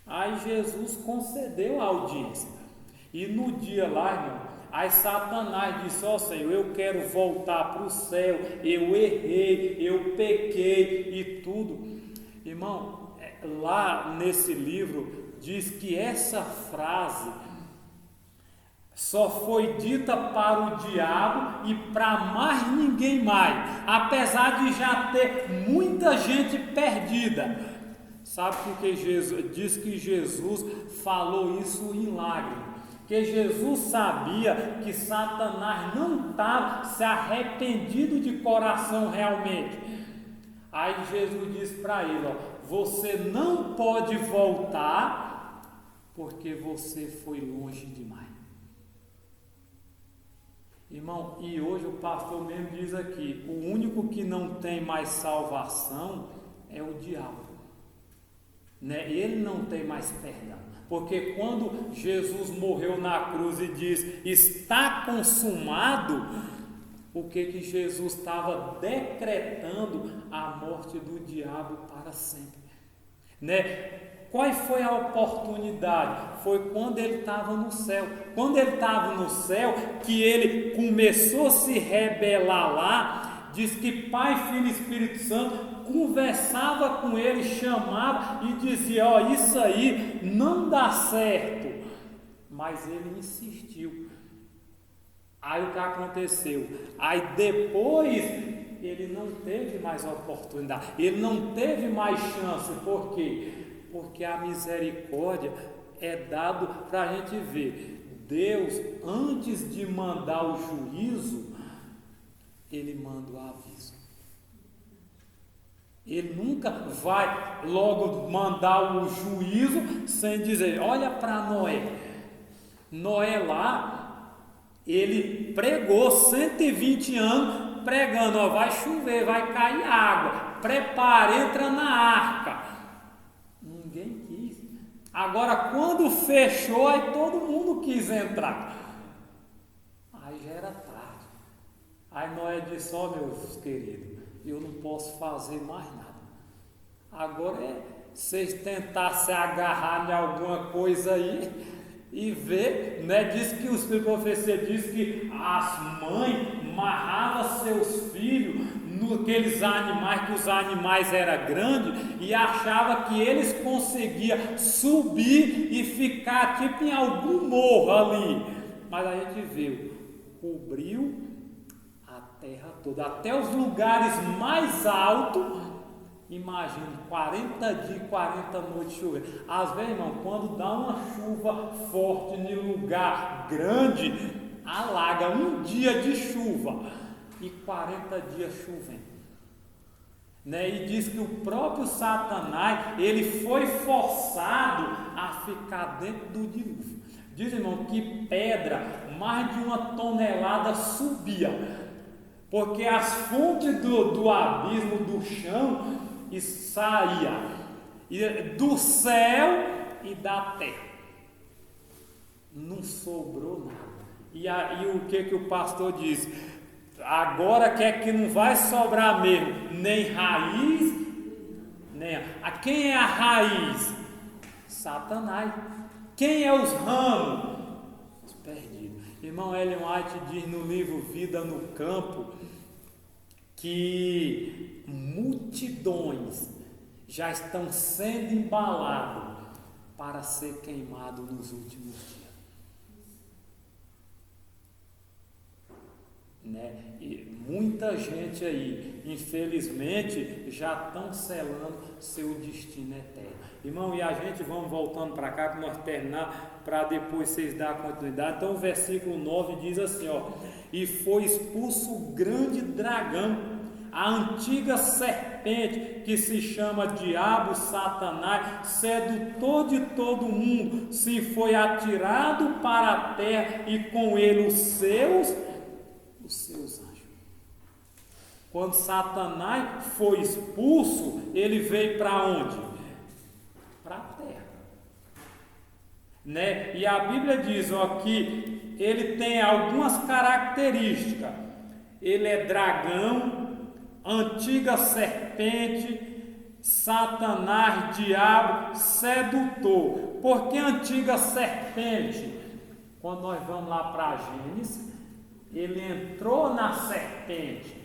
Aí Jesus concedeu a audiência, e no dia lá, irmão, Aí Satanás disse: ó Senhor, eu quero voltar para o céu, eu errei, eu pequei e tudo. Irmão, lá nesse livro diz que essa frase só foi dita para o diabo e para mais ninguém mais, apesar de já ter muita gente perdida. Sabe por que Jesus diz que Jesus falou isso em lágrimas? Porque Jesus sabia que Satanás não estava se arrependido de coração realmente. Aí Jesus diz para ele: ó, você não pode voltar porque você foi longe demais. Irmão, e hoje o pastor mesmo diz aqui: o único que não tem mais salvação é o diabo, né? Ele não tem mais perdão, porque quando Jesus morreu na cruz e diz: está consumado, o que Jesus estava decretando? A morte do diabo para sempre, né? Qual foi a oportunidade? Foi quando ele estava no céu. Quando ele estava no céu, que ele começou a se rebelar lá, diz que Pai, Filho e Espírito Santo conversava com ele, chamava e dizia: ó, isso aí não dá certo. Mas ele insistiu. Aí o que aconteceu? Aí depois ele não teve mais oportunidade, ele não teve mais chance. Por quê? Porque a misericórdia é dado para a gente ver. Deus, antes de mandar o juízo, Ele manda o aviso. Ele nunca vai logo mandar o juízo sem dizer: olha para Noé. Noé lá, ele pregou 120 anos pregando: ó, vai chover, vai cair água, prepara, entra na arca. Ninguém quis. Agora quando fechou, aí todo mundo quis entrar. Aí já era tarde. Aí Noé disse: ó, meus queridos, eu não posso fazer mais nada. Agora é vocês tentar se agarrar em alguma coisa aí e ver, né? Diz que os profecias diz que as mães amarravam seus filhos naqueles animais, que os animais eram grandes, e achava que eles conseguiam subir e ficar tipo em algum morro ali. Mas a gente viu, cobriu a terra toda, até os lugares mais altos. Imagine 40 dias, 40 noites chovendo. Às vezes, irmão, quando dá uma chuva forte em lugar grande, alaga um dia de chuva e 40 dias chovendo, né? E diz que o próprio Satanás, ele foi forçado a ficar dentro do dilúvio. Diz, irmão, que pedra, mais de 1 tonelada subia, porque as fontes do abismo, do chão, e saía do céu e da terra. Não sobrou nada. E aí o que o pastor diz? Agora que não vai sobrar mesmo, nem raiz, nem a quem é a raiz? Satanás. Quem é os ramos? Os perdidos. Irmão Ellen White diz no livro Vida no Campo que multidões já estão sendo embaladas para ser queimados nos últimos dias, né? E muita gente aí, infelizmente, já estão selando seu destino eterno. Irmão, e a gente vamos voltando para cá para nós terminar, para depois vocês darem continuidade. Então o versículo 9 diz assim, ó: e foi expulso o grande dragão, a antiga serpente, que se chama Diabo, Satanás, sedutor de todo mundo, se foi atirado para a terra, e com ele os seus anjos. Quando Satanás foi expulso, ele veio para onde? Para a terra, né? E a Bíblia diz, ó, que ele tem algumas características. Ele é dragão, antiga serpente, Satanás, diabo, sedutor. Por que antiga serpente? Quando nós vamos lá para Gênesis, ele entrou na serpente.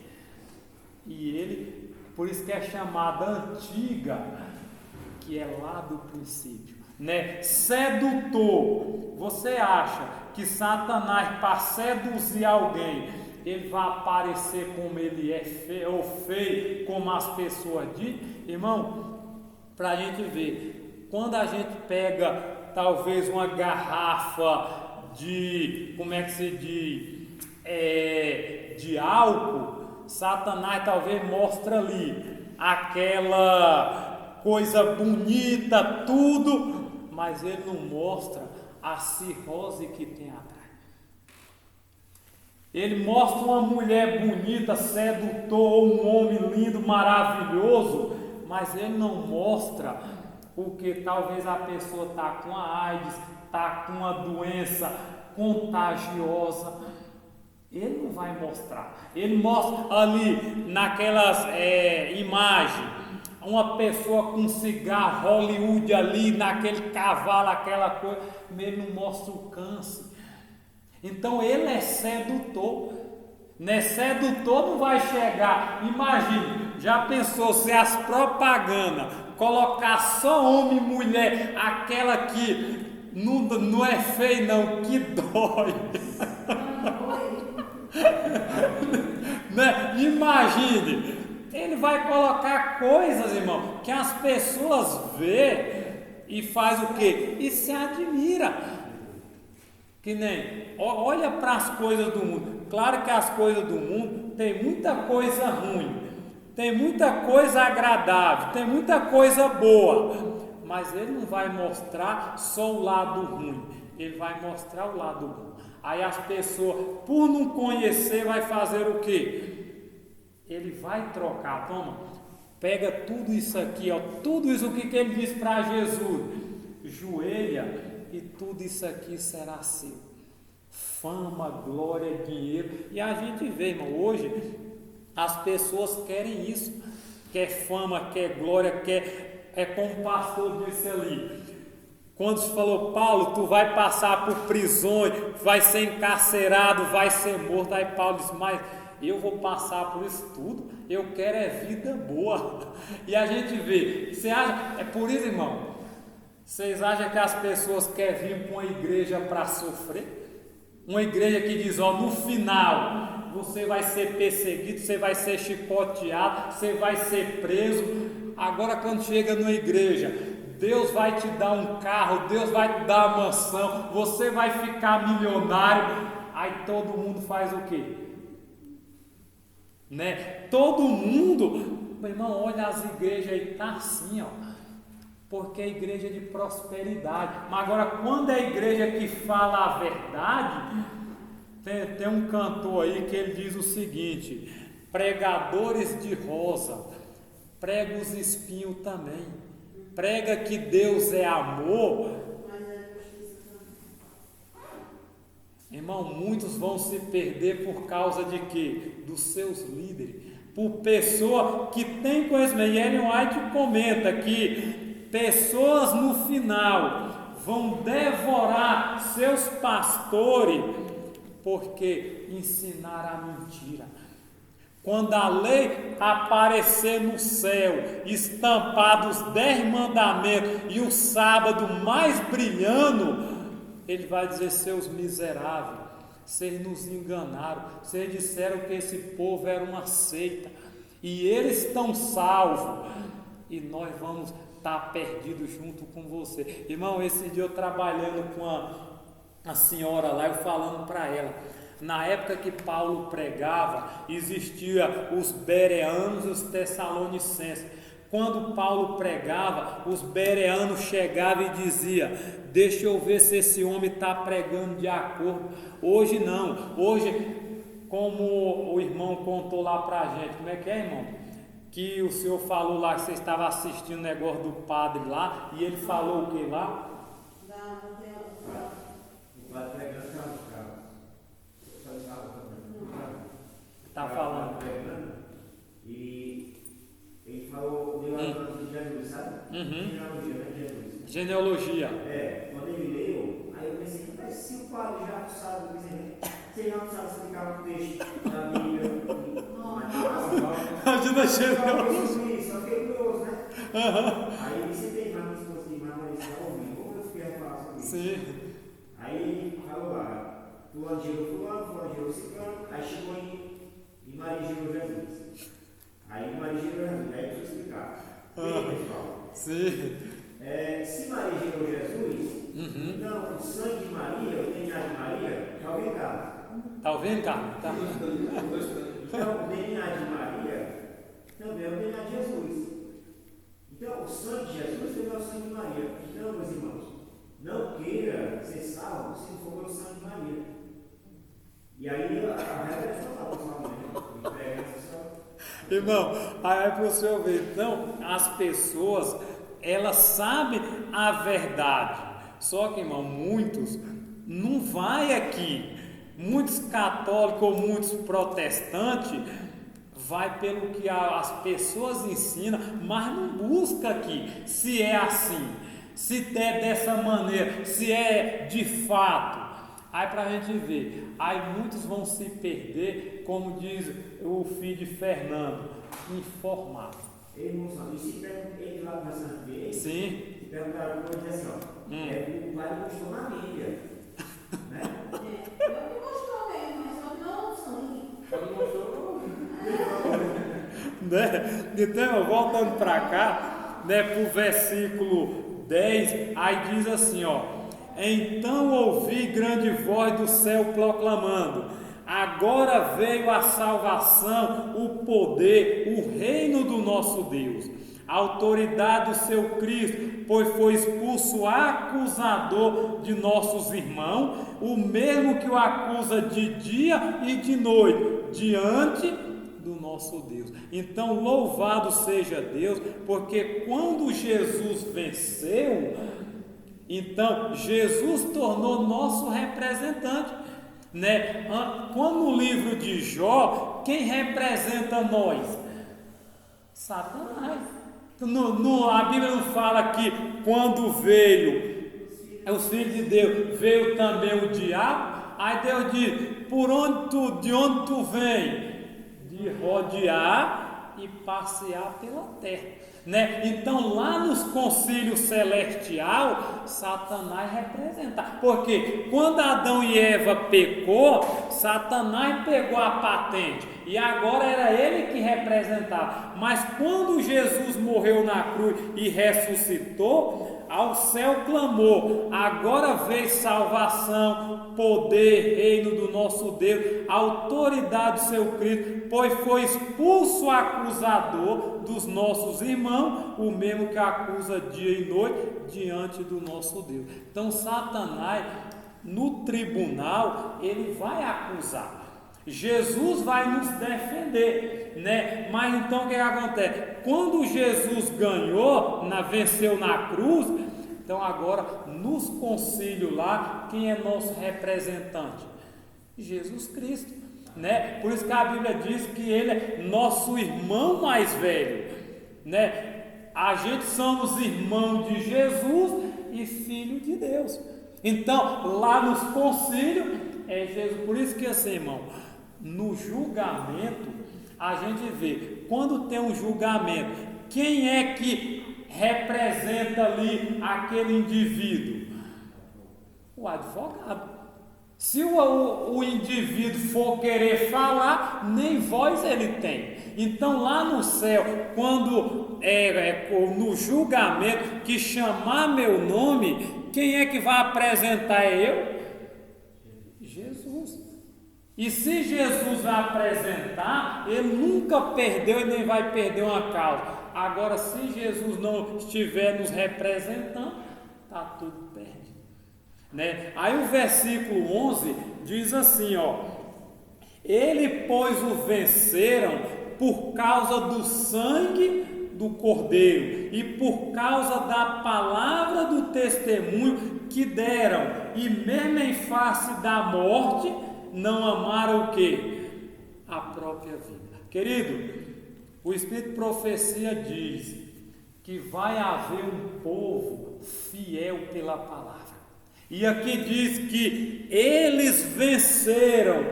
E ele, por isso que é chamada antiga, que é lá do princípio, né? Sedutor. Você acha que Satanás, para seduzir alguém, ele vai aparecer como ele é feio, ou feio, como as pessoas dizem? Irmão, para a gente ver, quando a gente pega talvez uma garrafa de, como é que se diz, de álcool, Satanás talvez mostra ali aquela coisa bonita, tudo, mas ele não mostra a cirrose que tem atrás. Ele mostra uma mulher bonita, sedutor, um homem lindo, maravilhoso, mas ele não mostra porque talvez a pessoa está com a AIDS, está com uma doença contagiosa. Ele não vai mostrar. Ele mostra ali naquelas imagens, uma pessoa com cigarro, Hollywood ali, naquele cavalo, aquela coisa, mas ele não mostra o câncer. Então ele é sedutor. Né? Sedutor não vai chegar. Imagine, já pensou se as propagandas colocar só homem e mulher, aquela que não é feio não, que dói. Né? Imagine, ele vai colocar coisas, irmão, que as pessoas vê e faz o quê? E se admira. Que nem, olha para as coisas do mundo. Claro que as coisas do mundo tem muita coisa ruim, tem muita coisa agradável, tem muita coisa boa, mas ele não vai mostrar só o lado ruim, ele vai mostrar o lado bom. Aí as pessoas, por não conhecer, vai fazer o quê? Ele vai trocar, toma, pega tudo isso aqui, ó, tudo isso que ele disse para Jesus, joelha e tudo isso aqui será seu. Fama, glória, dinheiro. E a gente vê, irmão, hoje as pessoas querem isso, quer fama, quer glória, quer como o pastor disse ali. Quando se falou, Paulo, tu vai passar por prisões, vai ser encarcerado, vai ser morto. Aí Paulo disse, mas eu vou passar por isso tudo, eu quero é vida boa. E a gente vê, você acha, é por isso, irmão, vocês acham que as pessoas querem vir para uma igreja para sofrer? Uma igreja que diz, ó, no final, você vai ser perseguido, você vai ser chicoteado, você vai ser preso. Agora quando chega numa igreja, Deus vai te dar um carro, Deus vai te dar uma mansão, você vai ficar milionário. Aí todo mundo faz o quê? Né? Todo mundo, meu irmão, olha as igrejas aí, tá assim, ó. Porque é igreja de prosperidade. Mas agora, quando é a igreja que fala a verdade, tem um cantor aí que ele diz o seguinte: pregadores de rosa, prega os espinhos também. Prega que Deus é amor. Irmão, muitos vão se perder por causa de quê? Dos seus líderes. Por pessoa que tem conhecimento. E Ellen White comenta que pessoas no final vão devorar seus pastores porque ensinaram a mentira. Quando a lei aparecer no céu, estampado os 10 mandamentos e o sábado mais brilhando, ele vai dizer, seus miseráveis, vocês nos enganaram, vocês disseram que esse povo era uma seita e eles estão salvos e nós vamos está perdido junto com você. Irmão, esse dia eu trabalhando com a senhora lá, eu falando para ela, na época que Paulo pregava, existia os bereanos e os tessalonicenses. Quando Paulo pregava, os bereanos chegavam e diziam, deixa eu ver se esse homem está pregando de acordo. Hoje não, hoje, como o irmão contou lá para a gente, como é que é, irmão? Que o senhor falou lá que você estava assistindo o negócio do padre lá, e ele falou o que lá? O padre pregando Está falando. E ele falou, deu uma coisa de Jesus, sabe? Genealogia, né? Jesus. Genealogia. Quando ele leu, aí eu pensei, mas se o padre já explicar um texto da Bíblia. Ajuda chegou. Só fiquei curioso, né? Aí ele sentei para minha esposa de Maria, estava ouvindo. Como eu fiquei a falar sobre isso? Sim. Aí ele falou lá, fulano gerou fulano, fulano gerou ciclano, aí chegou em Maria gerou Jesus. Aí Maria gerou Jesus, aí eu preciso explicar. Bem, pessoal. Sim. Se Maria gerou Jesus, então o sangue de Maria, o DNA de Maria, está orientado. Tá ouvindo, Carlos? Tá. Então o DNA de Maria também é o DNA de Jesus. Então o sangue de Jesus também é o sangue de Maria. Então, meus irmãos, não queira ser salvo se não for pelo sangue de Maria. E aí a regra é só para o Irmão, aí é para o senhor ver. Então, as pessoas, elas sabem a verdade. Só que, irmão, muitos não vai aqui. Muitos católicos ou muitos protestantes vai pelo que as pessoas ensinam, mas não busca aqui se é assim, se é dessa maneira, se é de fato. Aí para a gente ver, aí muitos vão se perder, como diz o filho de Fernando, informado. Irmão, e se perguntar ele lá na Santa Igreja, se perguntaram para ele assim, o pai mostrou na Bíblia. Né? Eu que mostrou mesmo, mas só não o sangue. Né? Então, voltando para cá, né, para o versículo 10, aí diz assim, ó: então ouvi grande voz do céu proclamando: agora veio a salvação, o poder, o reino do nosso Deus, a autoridade do seu Cristo, pois foi expulso o acusador de nossos irmãos, o mesmo que o acusa de dia e de noite, diante do nosso Deus. Então, louvado seja Deus, porque quando Jesus venceu, então Jesus tornou nosso representante, né? Quando no livro de Jó, quem representa nós? Satanás. A Bíblia não fala que quando veio os filhos de Deus, veio também o diabo. Aí Deus diz: de onde tu vem? De rodear e passear pela terra. Né? Então lá nos concílios celestial, Satanás representa, porque quando Adão e Eva pecou, Satanás pegou a patente e agora era ele que representava. Mas quando Jesus morreu na cruz e ressuscitou, ao céu clamou: agora veio salvação, poder, reino do nosso Deus, autoridade do seu Cristo, pois foi expulso o acusador dos nossos irmãos, o mesmo que acusa dia e noite diante do nosso Deus. Então Satanás, no tribunal, ele vai acusar. Jesus vai nos defender, né? Mas então o que acontece? Quando Jesus ganhou, venceu na cruz, então agora nos concílios lá, quem é nosso representante? Jesus Cristo, né? Por isso que a Bíblia diz que ele é nosso irmão mais velho, né? A gente somos irmãos de Jesus e filho de Deus. Então lá nos concílios é Jesus. Por isso que assim, irmão, no julgamento a gente vê, quando tem um julgamento, quem é que representa ali aquele indivíduo? O advogado. Se o indivíduo for querer falar, nem voz ele tem. Então lá no céu, quando no julgamento que chamar meu nome, quem é que vai apresentar? Eu? Jesus. E se Jesus vai apresentar, ele nunca perdeu e nem vai perder uma causa. Agora, se Jesus não estiver nos representando, está tudo perdido. Né? Aí o versículo 11 diz assim, ó: ele, pois, o venceram por causa do sangue do Cordeiro e por causa da palavra do testemunho que deram, e mesmo em face da morte, não amaram o quê? A própria vida. Querido, o Espírito de Profecia diz que vai haver um povo fiel pela palavra. E aqui diz que eles venceram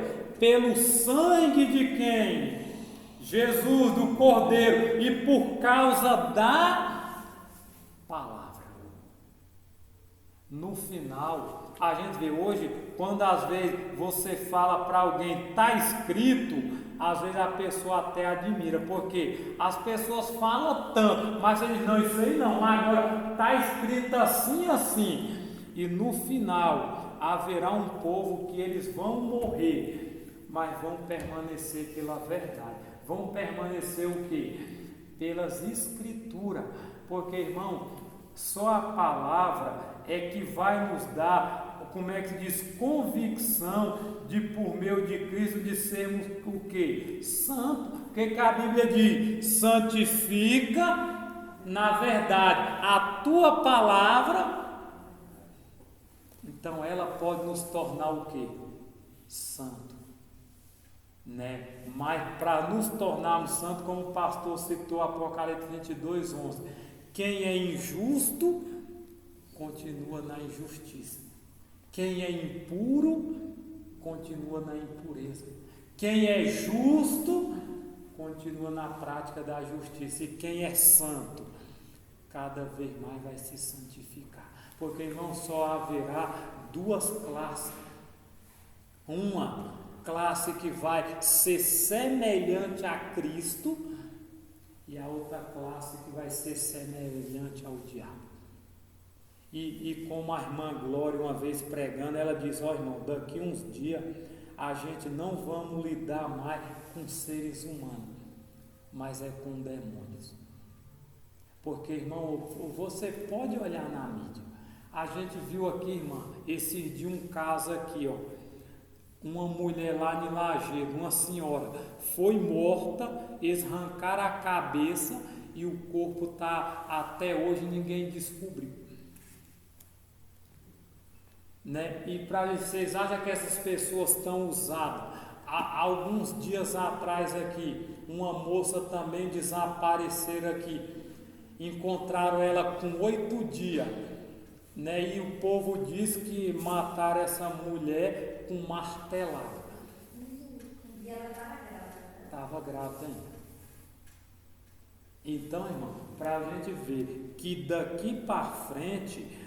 pelo sangue de quem? Jesus, do Cordeiro, e por causa da palavra. No final, a gente vê hoje, quando às vezes você fala para alguém, está escrito, às vezes a pessoa até admira, porque as pessoas falam tanto, mas você diz, não, isso aí não, agora está escrito assim, assim. E no final, haverá um povo que eles vão morrer, mas vão permanecer pela verdade. Vão permanecer o quê? Pelas escrituras. Porque, irmão, só a palavra é que vai nos dar, como é que diz, convicção de, por meio de Cristo, de sermos o quê? Santo. Porque que a Bíblia diz, santifica na verdade a tua palavra. Então ela pode nos tornar o quê? Santo, né? Mas para nos tornarmos santos, como o pastor citou Apocalipse 22:11, quem é injusto continua na injustiça, quem é impuro continua na impureza, quem é justo continua na prática da justiça, e quem é santo cada vez mais vai se santificar. Porque, irmão, só haverá duas classes. Uma classe que vai ser semelhante a Cristo e a outra classe que vai ser semelhante ao diabo. E como a irmã Glória, uma vez pregando, ela diz, irmão, daqui uns dias a gente não vamos lidar mais com seres humanos, mas é com demônios. Porque, irmão, você pode olhar na mídia. A gente viu aqui, irmã, esses dias um caso aqui, uma mulher lá em Lajeado, uma senhora, foi morta, eles arrancaram a cabeça e o corpo está, até hoje ninguém descobriu. Né? E para vocês acham que essas pessoas estão usadas? Há alguns dias atrás aqui, uma moça também desapareceu aqui. Encontraram ela com 8 dias, né? E o povo diz que mataram essa mulher com martelada. E ela estava grávida. Estava grávida ainda. Então, irmão, para a gente ver que daqui para frente,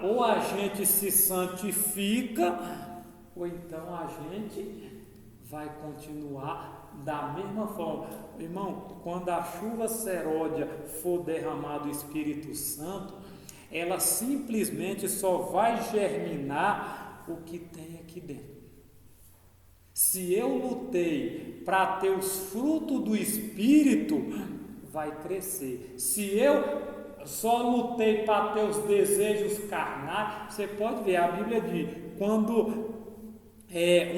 ou a gente se santifica, ou então a gente vai continuar da mesma forma. Irmão, quando a chuva seródia for derramado o Espírito Santo, ela simplesmente só vai germinar o que tem aqui dentro. Se eu lutei para ter os frutos do Espírito, vai crescer. Se eu só lutei para ter os desejos carnais, você pode ver, a Bíblia diz, quando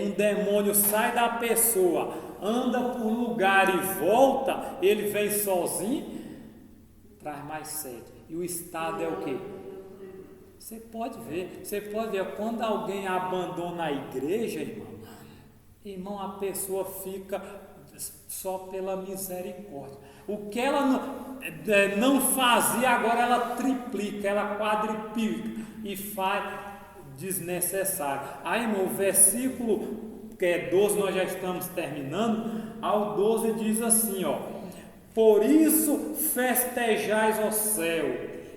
um demônio sai da pessoa, anda por lugar e volta, ele vem sozinho, traz mais sede. E o estado é o quê? Você pode ver, quando alguém abandona a igreja, irmão, a pessoa fica só pela misericórdia. O que ela não fazia, agora ela triplica, ela quadriplica e faz desnecessário. Aí, irmão, o versículo que é 12, nós já estamos terminando, ao 12 diz assim, por isso festejais ao céu,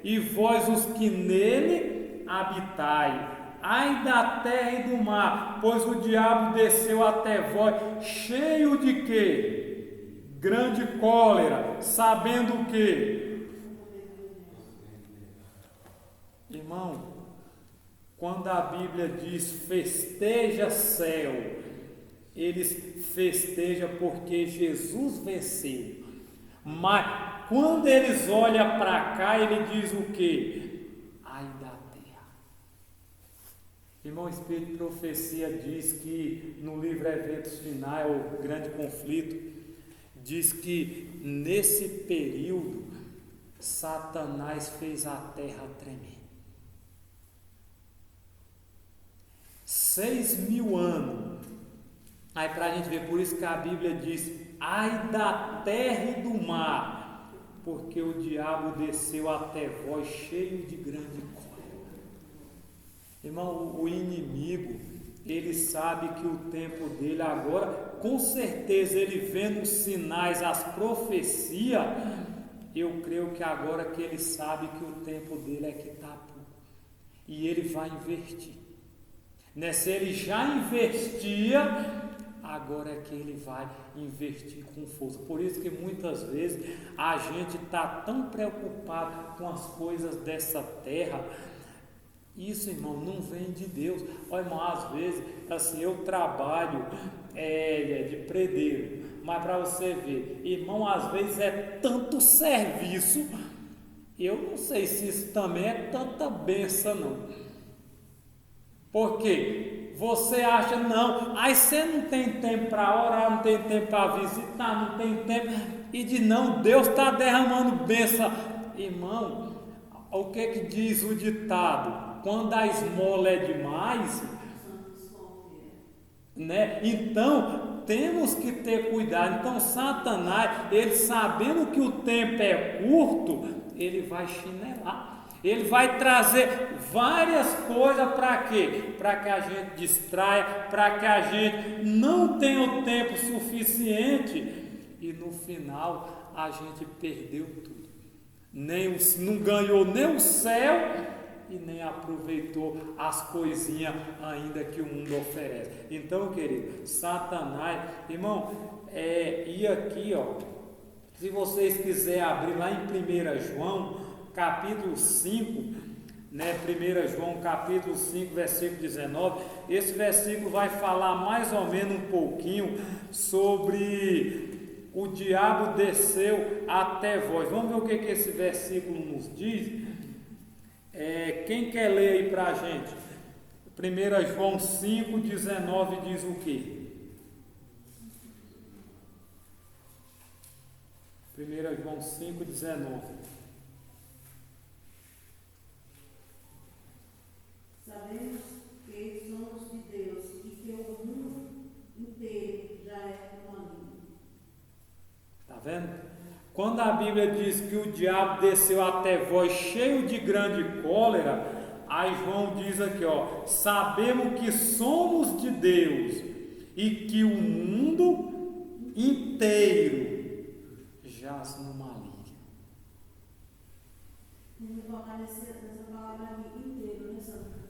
e vós os que nele habitai, ai da terra e do mar, pois o diabo desceu até vós, cheio de quê? Grande cólera, sabendo o quê? Irmão, quando a Bíblia diz festeja céu, eles festejam porque Jesus venceu. Mas quando eles olham para cá, ele diz o quê? Ai da terra. Irmão, o Espírito de Profecia diz que no livro Eventos Finais, o Grande Conflito, diz que nesse período Satanás fez a terra tremer. 6.000 anos. Aí para a gente ver, por isso que a Bíblia diz, ai da terra e do mar, porque o diabo desceu até vós cheio de grande cólera. Irmão, o inimigo, ele sabe que o tempo dele agora, com certeza ele vendo os sinais, as profecias, eu creio que agora que ele sabe que o tempo dele é que está pouco. E ele vai investir. Né? Se ele já investia, agora é que ele vai investir com força. Por isso que muitas vezes a gente está tão preocupado com as coisas dessa terra. Isso, irmão, não vem de Deus. Olha, irmão, às vezes, assim, eu trabalho de predeiro, mas para você ver, irmão, às vezes é tanto serviço, eu não sei se isso também é tanta benção, não. Porque você acha, não, aí você não tem tempo para orar, não tem tempo para visitar, não tem tempo, e de não, Deus está derramando bênção. Irmão, o que diz o ditado? Quando a esmola é demais, né? Então temos que ter cuidado. Então Satanás, ele sabendo que o tempo é curto, ele vai chinelar. Ele vai trazer várias coisas para quê? Para que a gente distraia, para que a gente não tenha o tempo suficiente e no final a gente perdeu tudo. Não ganhou nem o céu e nem aproveitou as coisinhas ainda que o mundo oferece. Então, querido, Satanás, irmão, e aqui, ó, se vocês quiserem abrir lá em 1 João, capítulo 5, né, 1 João, capítulo 5, versículo 19, esse versículo vai falar mais ou menos um pouquinho sobre o diabo desceu até vós. Vamos ver o que esse versículo nos diz? Quem quer ler aí para a gente? 1 João 5, 19 diz o quê? 1 João 5, 19. Sabemos que somos de Deus e que o mundo inteiro já é maligno. Está vendo? Quando a Bíblia diz que o diabo desceu até vós cheio de grande cólera, aí João diz aqui, ó, sabemos que somos de Deus e que o mundo inteiro jaz no maligno. Vamos colocar nessa palavra aqui inteiro, né, Sandra?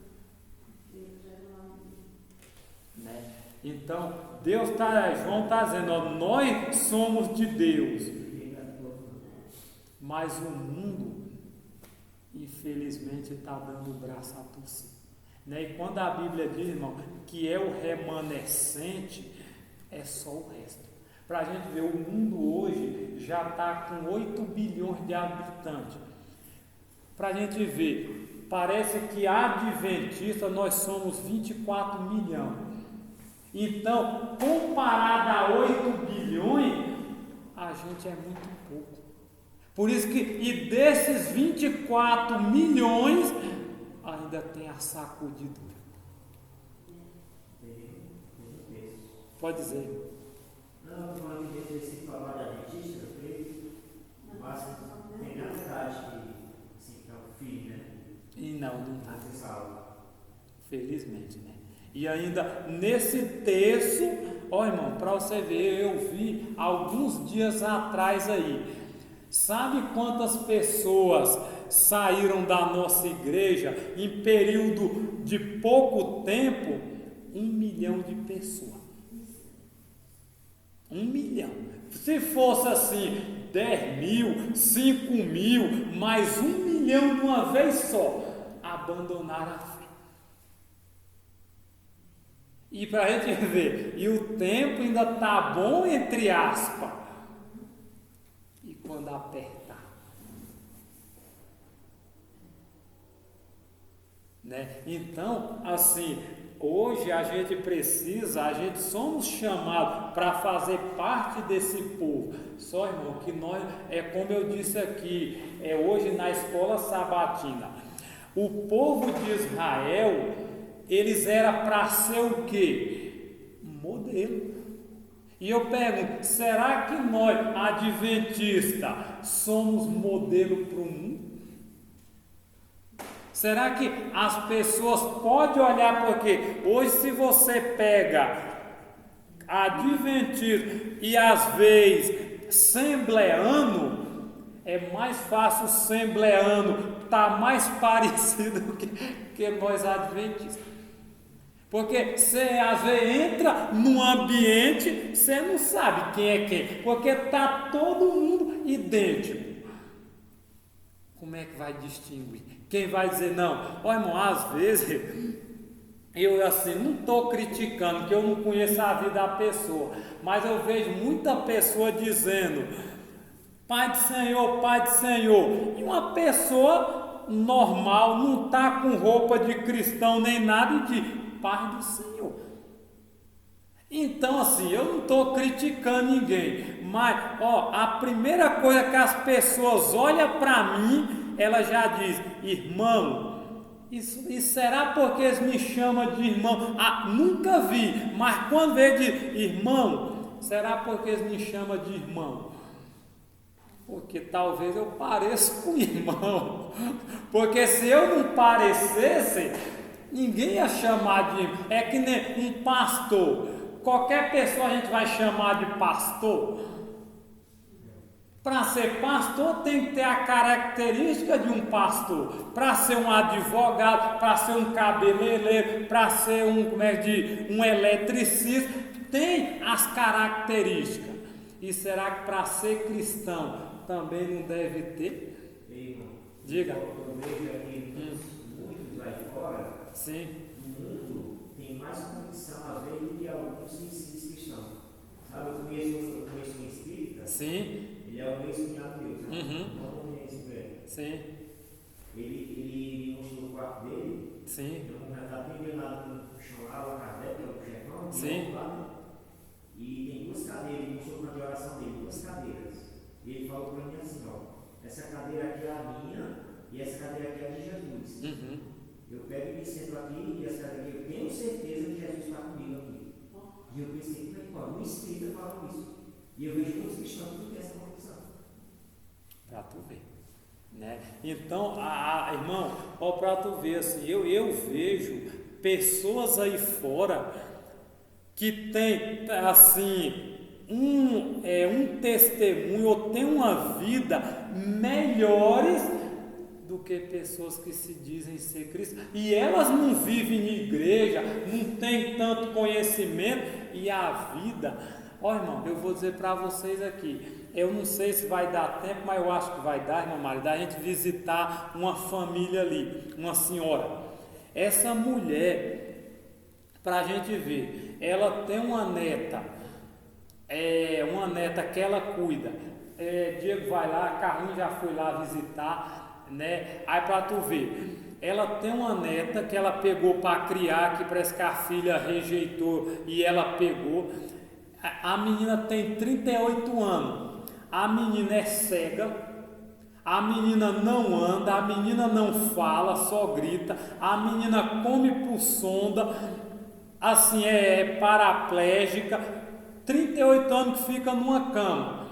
Né? Então, João está dizendo, ó, nós somos de Deus. Mas o mundo, infelizmente, está dando o braço a torcer. Né? E quando a Bíblia diz, irmão, que é o remanescente, é só o resto. Para a gente ver, o mundo hoje já está com 8 bilhões de habitantes. Para a gente ver, parece que adventista nós somos 24 milhões. Então, comparado a 8 bilhões, a gente é muito pouco. Por isso que, e desses 24 milhões, ainda tem a sacudidura. Pode dizer. Não, quando a gente se falar da dentista, mas tem na verdade que é o filho, né? E não está. Salvo. Felizmente, né? E ainda nesse texto, ó irmão, para você ver, eu vi alguns dias atrás aí. Sabe quantas pessoas saíram da nossa igreja em período de pouco tempo? 1 milhão de pessoas. 1 milhão. Se fosse assim, 10 mil, 5 mil, mais 1 milhão de uma vez só, abandonaram a fé. E para a gente ver, e o tempo ainda está bom, entre aspas. Quando apertar, né? Então, assim, hoje a gente somos chamados para fazer parte desse povo. Só, irmão, que nós, como eu disse aqui, hoje na escola sabatina, o povo de Israel, eles eram para ser o quê? Modelo. E eu pergunto, será que nós, adventistas, somos modelo para o mundo? Será que as pessoas podem olhar, porque hoje se você pega adventismo e às vezes assembleano, é mais fácil o assembleano estar mais parecido que nós adventistas. Porque você às vezes entra num ambiente, você não sabe quem é quem, porque está todo mundo idêntico. Como é que vai distinguir? Quem vai dizer não? Ó irmão, às vezes eu assim não estou criticando, porque eu não conheço a vida da pessoa, mas eu vejo muita pessoa dizendo Pai do Senhor, Pai do Senhor, e uma pessoa normal não está com roupa de cristão nem nada e diz Pai do Senhor. Então assim, eu não estou criticando ninguém, mas a primeira coisa que as pessoas olham para mim, ela já diz, irmão, e será porque eles me chamam de irmão? Nunca vi, mas quando vê de irmão, será porque eles me chamam de irmão? Porque talvez eu pareça com irmão, porque se eu não parecesse, ninguém ia chamar de irmão. É que nem um pastor, qualquer pessoa a gente vai chamar de pastor. Para ser pastor tem que ter a característica de um pastor. Para ser um advogado, para ser um cabeleireiro, para ser um eletricista, tem as características. E será que para ser cristão também não deve ter? Diga. Eu vejo aqui muitos lá de fora. Sim. O mundo tem mais condição, às vezes, do que alguns ensinos cristãos. Sabe, eu conheço um espírita. Sim. Ele é o ex-cunhado meu, sabe? Uhum. Não conheço ele. Sim. Ele mostrou o quarto dele. Sim. Eu já estava enganado no chão lá, o Kardec, que é o chefão. Sim. E tem duas cadeiras, ele mostrou na oração dele, duas cadeiras. E ele falou para mim assim, essa cadeira aqui é a minha e essa cadeira aqui é a de Jesus. Uhum. Eu pego e me sento aqui e essa cadeira aqui, eu tenho certeza que Jesus está comigo aqui. E eu pensei, um espírito falando isso. E eu vejo muitos cristãos que não têm essa condição. Para tu ver, né? Então, irmão, para tu ver assim, eu vejo pessoas aí fora que tem assim um testemunho ou tem uma vida melhores do que pessoas que se dizem ser cristãs e elas não vivem em igreja, não tem tanto conhecimento e a vida, irmão, eu vou dizer para vocês aqui, eu não sei se vai dar tempo, mas eu acho que vai dar, irmão Mário, da gente visitar uma família ali, uma senhora, essa mulher, para a gente ver, ela tem uma neta que ela cuida. Diego vai lá, Carlinhos já foi lá visitar, né? Aí para tu ver, ela tem uma neta que ela pegou para criar, que parece que a filha rejeitou e ela pegou. A menina tem 38 anos, a menina é cega, a menina não anda, a menina não fala, só grita, a menina come por sonda, assim, é paraplégica, 38 anos que fica numa cama.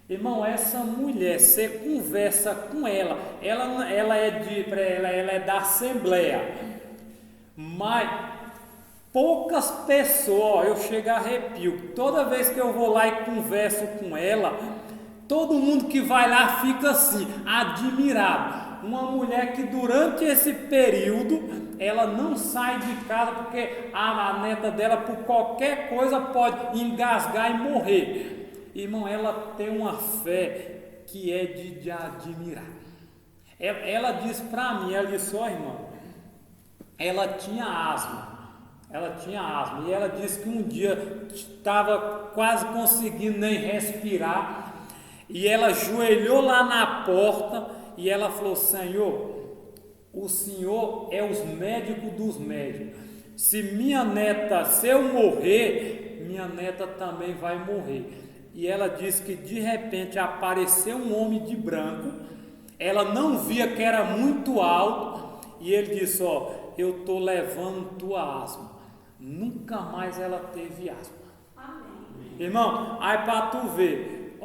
Irmão, essa mulher, você conversa com ela é da Assembleia, mas poucas pessoas, eu chego a arrepio, toda vez que eu vou lá e converso com ela, todo mundo que vai lá fica assim, admirado. Uma mulher que durante esse período, ela não sai de casa porque a neta dela, por qualquer coisa, pode engasgar e morrer. Irmão, ela tem uma fé que é de admirar. Ela disse para mim, ela disse, irmão, ela tinha asma e ela disse que um dia estava quase conseguindo nem respirar e ela ajoelhou lá na porta e ela falou, Senhor, o Senhor é os médicos dos médicos, se eu morrer, minha neta também vai morrer. E ela disse que de repente apareceu um homem de branco, ela não via que era muito alto, e ele disse, eu estou levando tua asma. Nunca mais ela teve asma. Amém. Irmão, aí para tu ver,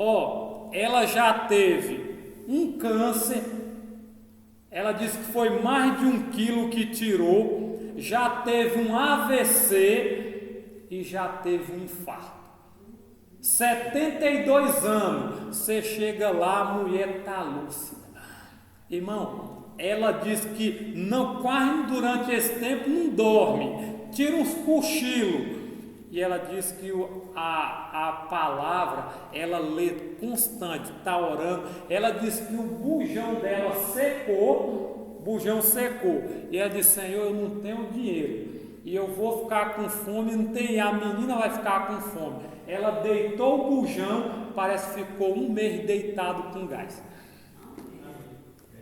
ela já teve um câncer, Ela disse que foi mais de 1 quilo que tirou, já teve um AVC e já teve um infarto. 72 anos, você chega lá, a mulher está lúcida. Irmão, ela diz que não, quase durante esse tempo não dorme, tira uns cochilos. E ela diz que a palavra, ela lê constante, está orando. Ela diz que o bujão dela secou, e ela disse: Senhor, eu não tenho dinheiro, e eu vou ficar com fome, não tem, a menina vai ficar com fome. Ela deitou o bujão, parece que ficou 1 mês deitado com gás.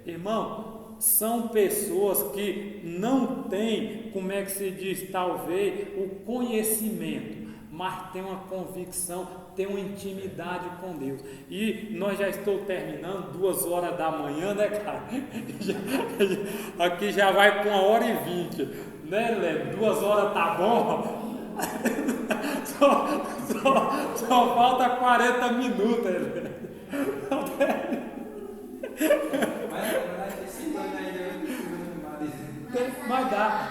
Irmão, são pessoas que não têm, como é que se diz, talvez, o conhecimento, mas tem uma convicção, tem uma intimidade com Deus. E nós já estamos terminando, 2 horas da manhã, né, cara? Aqui já vai com 1h20, né, Léo? 2 horas tá bom? Só falta 40 minutos, Léo. Mas dá.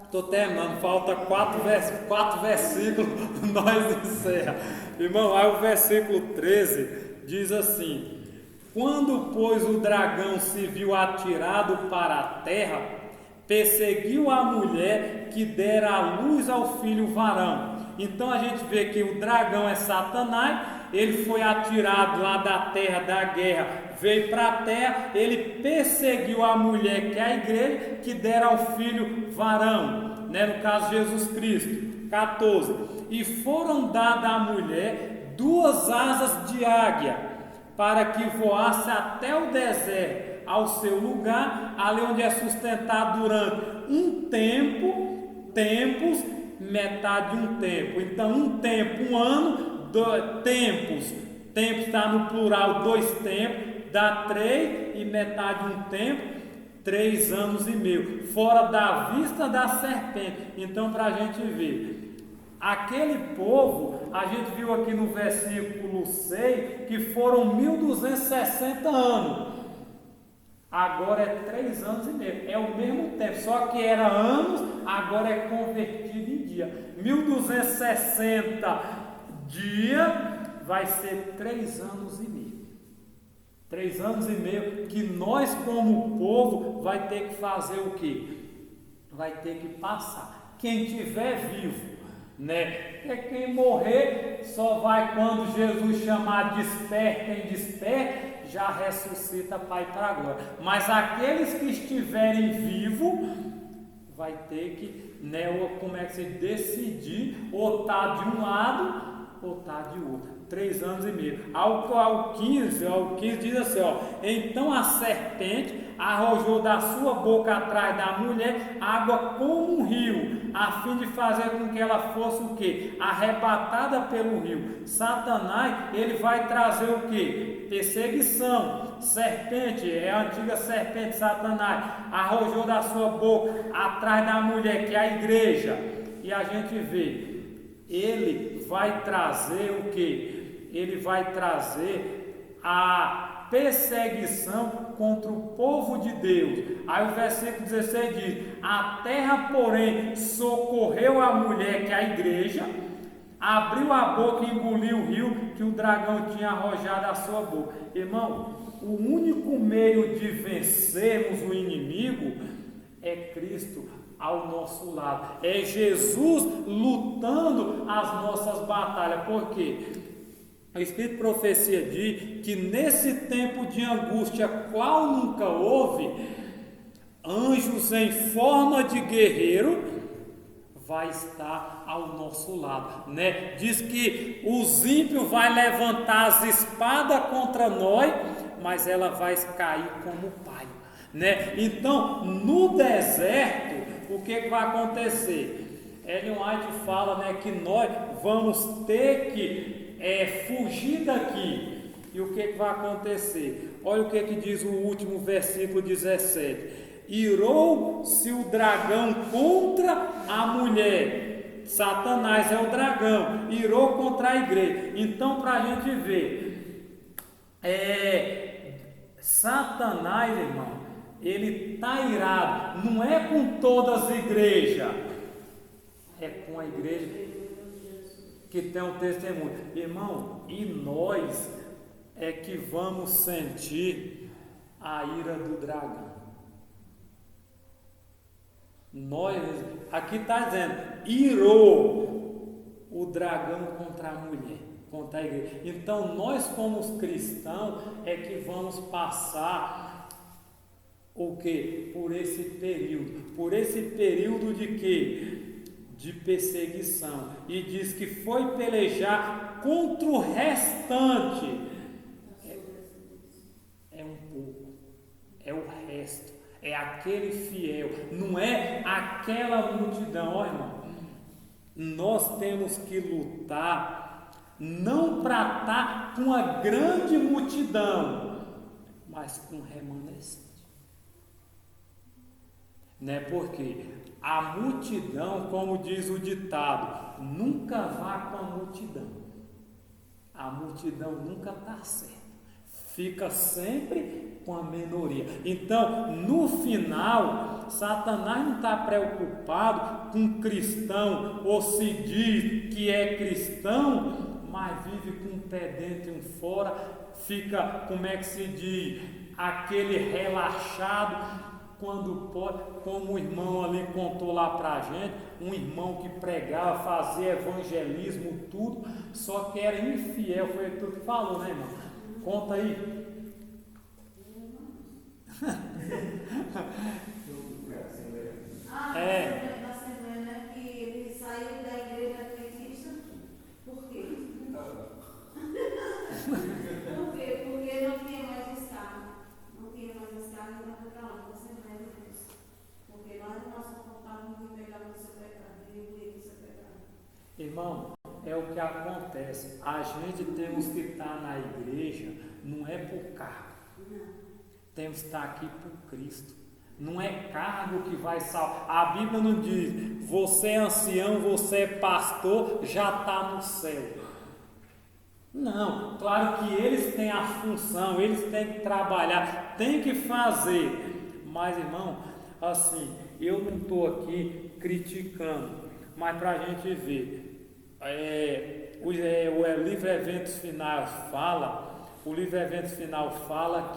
Estou terminando, falta 4 versículos, nós encerramos. Irmão, aí o versículo 13 diz assim: quando, pois, o dragão se viu atirado para a terra, perseguiu a mulher que dera a luz ao filho varão. Então a gente vê que o dragão é Satanás, ele foi atirado lá da terra da guerra, veio para a terra, ele perseguiu a mulher, que é a igreja, que dera ao filho varão, né? No caso Jesus Cristo. 14. E foram dadas à mulher 2 asas de águia, para que voasse até o deserto, ao seu lugar, ali onde é sustentado durante tempos, metade de um tempo. Então, um tempo, 1 ano, tempos está no plural, 2 tempos, dá 3, e metade de um tempo, 3 anos e meio, fora da vista da serpente. Então, para a gente ver, aquele povo, a gente viu aqui no versículo 6, que foram 1260 anos. Agora é 3 anos e meio, é o mesmo tempo, só que era anos, agora é convertido em dia. 1260 dias vai ser 3 anos e meio. 3 anos e meio que nós, como povo, vai ter que fazer o quê? Vai ter que passar. Quem tiver vivo, né? É quem morrer só vai quando Jesus chamar despertem, já ressuscita para ir para a glória. Mas aqueles que estiverem vivos vai ter que, né, como é que se decidir, ou tá de um lado ou tá de outro. 3 anos e meio. Ao 15 diz assim, ó: então a serpente arrojou da sua boca atrás da mulher água como um rio, a fim de fazer com que ela fosse o quê? Arrebatada pelo rio. Satanás, ele vai trazer o quê? Perseguição. Serpente, é a antiga serpente, Satanás, arrojou da sua boca atrás da mulher, que é a igreja. E a gente vê, ele vai trazer o quê? Ele vai trazer a perseguição contra o povo de Deus. Aí o versículo 16 diz: a terra, porém, socorreu a mulher, que é a igreja, abriu a boca e engoliu o rio que o dragão tinha arrojado à sua boca. Irmão, o único meio de vencermos o inimigo é Cristo ao nosso lado, é Jesus lutando as nossas batalhas. Por quê? O Espírito de Profecia diz que nesse tempo de angústia, qual nunca houve, anjos em forma de guerreiro vai estar ao nosso lado, né? Diz que os ímpios vai levantar as espadas contra nós, mas ela vai cair como palha, né? Então, no deserto, o que vai acontecer? Ellen White fala, né, que nós vamos ter que fugir daqui. E o que vai acontecer? Olha o que diz o último versículo 17: irou-se o dragão contra a mulher, Satanás é o dragão, irou contra a igreja. Então, para a gente ver, Satanás, irmão, ele está irado, não é com todas as igrejas, é com a igreja que tem um testemunho. Irmão, e nós é que vamos sentir a ira do dragão. Nós, aqui está dizendo, irou o dragão contra a mulher, contra a igreja. Então nós como cristãos é que vamos passar o quê? Por esse período de quê? De perseguição. E diz que foi pelejar contra o restante. É um pouco, é o resto, é aquele fiel, não é aquela multidão. Ó, irmão, nós temos que lutar não para estar com a grande multidão, mas com o remanescente. Né? Porque a multidão, como diz o ditado, nunca vá com a multidão. A multidão nunca está certa. Fica sempre com a minoria. Então, no final, Satanás não está preocupado com cristão, ou se diz que é cristão, mas vive com um pé dentro e um fora, fica, como é que se diz, aquele relaxado, quando pode, como o irmão ali contou lá pra gente, um irmão que pregava, fazia evangelismo, tudo, só que era infiel, foi tudo que falou, né, irmão? Conta aí. Da Assembleia, né? Que ele saiu da igreja adventista. Por quê? Por quê? Porque não tinha mais escala. Não tinha mais escala e não foi para lá, da Assembleia de Deus. Porque nós não nos comportávamos de pegar no seu pecado, de engolir no seu pecado. Irmão, é o que acontece. A gente temos que estar na igreja, não é por cargo. Temos que estar aqui por Cristo. Não é cargo que vai salvar. A Bíblia não diz, você é ancião, você é pastor, já está no céu. Não, claro que eles têm a função, eles têm que trabalhar, têm que fazer. Mas, irmão, assim, eu não estou aqui criticando, mas para a gente ver, o livro Eventos Finais fala,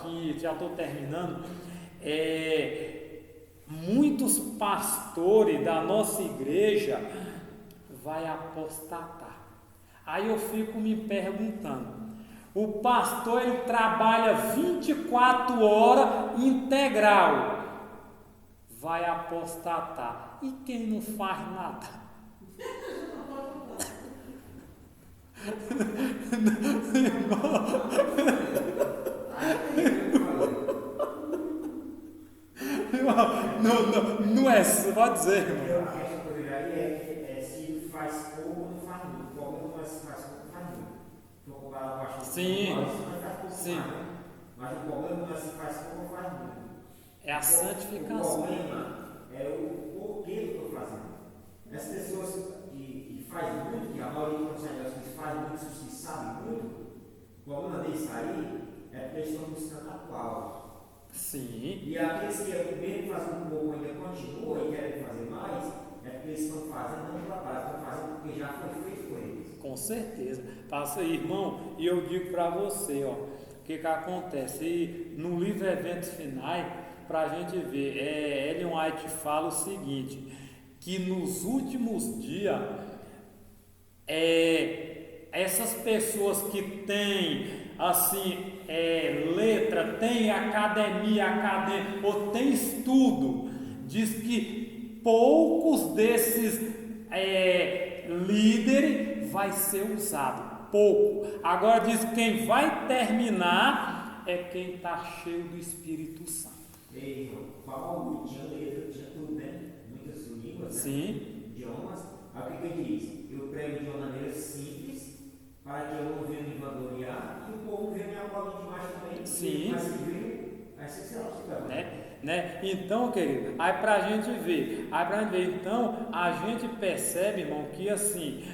que, já estou terminando, muitos pastores da nossa igreja vai apostatar. Aí eu fico me perguntando, o pastor ele trabalha 24 horas integral, vai apostatar, e quem não faz nada? Não é só dizer, irmão. A questão que eu diria é se faz pouco ou não faz muito. O problema não é se faz pouco ou faz muito. Estou comparado com a questão Sim, sim. Mas o problema não é se faz pouco ou faz muito. É a santificação. O problema é o porquê que eu estou fazendo. Essas pessoas que fazem muito, que a maioria dos negócios fazem muito, que sabem muito, o problema deles aí é porque eles estão buscando aplausos. Sim. E aqueles que mesmo fazem um pouco ainda continuam e querem fazer mais, é porque eles estão fazendo não trabalho, estão fazendo porque já foi feito por eles. Com certeza. Passa aí, irmão, e eu digo para você, ó, o que acontece? E no livro Eventos Finais, para a gente ver, Ellen White fala o seguinte, que nos últimos dias, essas pessoas que têm, assim, letra, tem academia acadêmica, ou tem estudo, diz que poucos desses líderes vai ser usado, pouco. Agora diz que quem vai terminar é quem está cheio do Espírito Santo. Ei, Paulo tinha letra, tinha tudo, né? Muitas línguas, sim, né? Idiomas. Aí o que ele diz? Eu prego de uma maneira simples, para que eu não venha me vangloriar e o povo venha me aplaudir demais também. sim. Mas se viu, aí você se né? né? Então, querido, aí para a gente ver, então a gente percebe, irmão, que assim,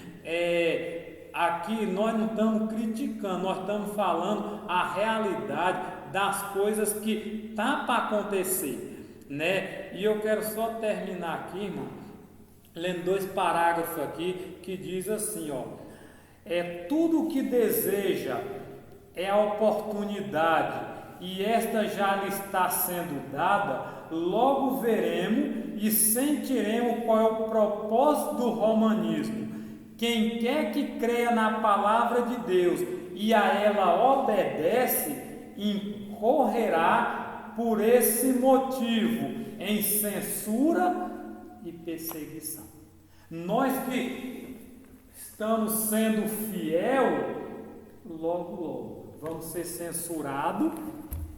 aqui nós não estamos criticando, nós estamos falando a realidade das coisas que tá para acontecer, né? E eu quero só terminar aqui, irmão, lendo 2 parágrafos aqui que diz assim, ó: tudo o que deseja é a oportunidade, e esta já lhe está sendo dada, logo veremos e sentiremos qual é o propósito do romanismo. Quem quer que creia na palavra de Deus e a ela obedece, incorrerá por esse motivo em censura e perseguição. Nós que estamos sendo fiel, logo vamos ser censurados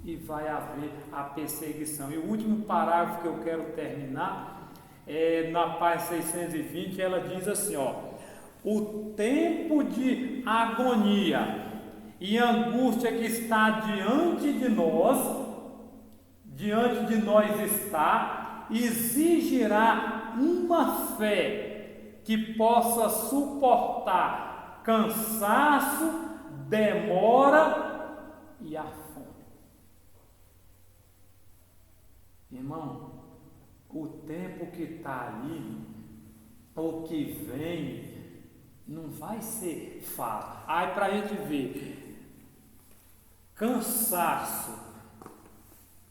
e vai haver a perseguição. E o último parágrafo que eu quero terminar na página 620, ela diz assim, ó: o tempo de agonia e angústia que está diante de nós está, exigirá uma fé que possa suportar cansaço, demora e a fome. Irmão, o tempo que está ali, ou que vem, não vai ser fácil. Aí para a gente ver, cansaço,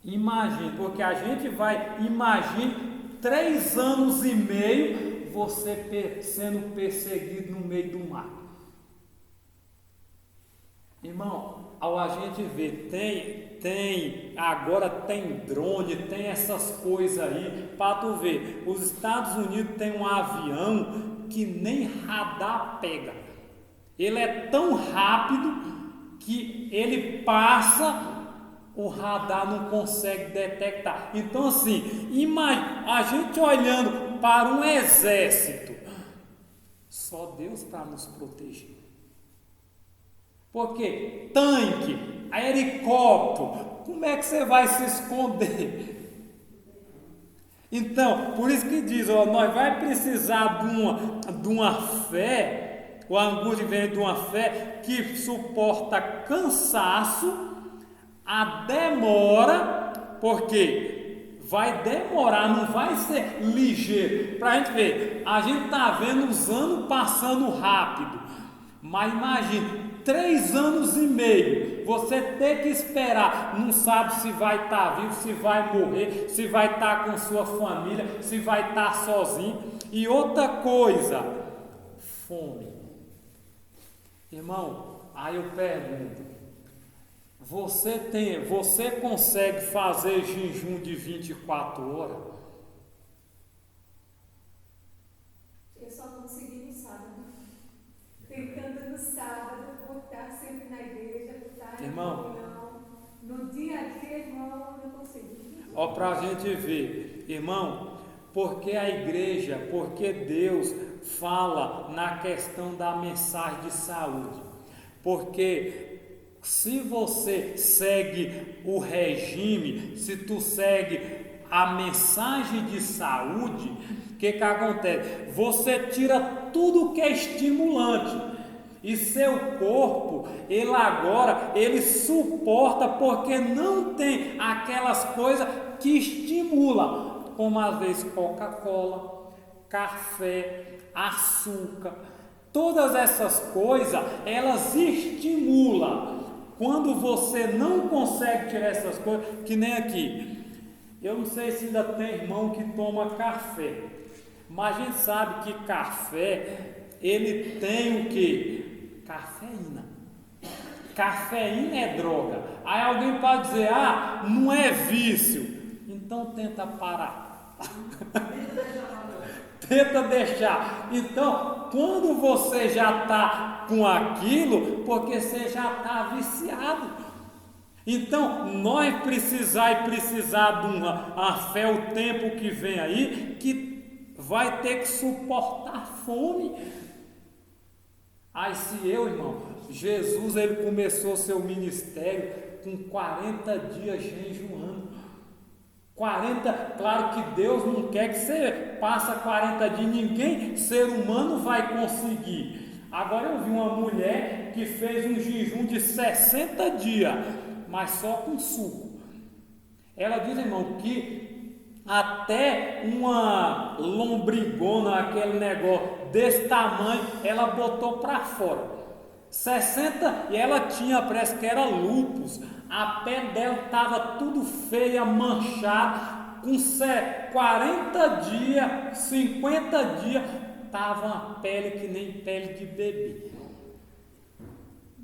imagine, porque a gente vai, imagine 3 anos e meio você sendo perseguido no meio do mar. Irmão, ao a gente ver, agora tem drone, tem essas coisas aí, para tu ver, os Estados Unidos tem um avião que nem radar pega. Ele é tão rápido que ele passa, o radar não consegue detectar. Então assim, imagina a gente olhando para um exército, só Deus para nos proteger. Porque tanque, helicóptero, como é que você vai se esconder? Então, por isso que diz, ó, nós vai precisar de uma fé, o angústia vem de uma fé que suporta cansaço, a demora, porque vai demorar, não vai ser ligeiro. Para a gente ver, a gente está vendo os anos passando rápido, mas imagine, 3 anos e meio, você tem que esperar, não sabe se vai estar vivo, se vai morrer, se vai estar com sua família, se vai estar sozinho. E outra coisa, fome. Irmão, aí eu pergunto, você consegue fazer jejum de 24 horas? Eu só consegui no sábado. Tentando no sábado, por estar sempre na igreja, por estar em comunhão. No dia a dia, irmão, eu não consegui. Ó, para a gente ver, irmão, porque a igreja, porque Deus fala na questão da mensagem de saúde. Porque se você segue o regime, se tu segue a mensagem de saúde, o que acontece? Você tira tudo que é estimulante e seu corpo, ele suporta, porque não tem aquelas coisas que estimulam, como às vezes Coca-Cola, café, açúcar, todas essas coisas, elas estimulam. Quando você não consegue tirar essas coisas, que nem aqui, eu não sei se ainda tem irmão que toma café, mas a gente sabe que café, ele tem o que? Cafeína. Cafeína é droga. Aí alguém pode dizer, não é vício. Então tenta parar. Tenta deixar. Então, quando você já está com aquilo, porque você já está viciado. Então, nós precisar de uma fé, o tempo que vem aí, que vai ter que suportar fome. Aí se irmão, Jesus, ele começou seu ministério com 40 dias jejuando. 40, claro que Deus não quer que você passe 40 dias, ninguém, ser humano, vai conseguir. Agora eu vi uma mulher que fez um jejum de 60 dias, mas só com suco. Ela diz, irmão, que até uma lombrigona, aquele negócio desse tamanho, ela botou para fora. 60, e ela tinha, parece que era lúpus, a pele dela estava tudo feia, manchada, com 40 dias, 50 dias, estava uma pele que nem pele de bebê.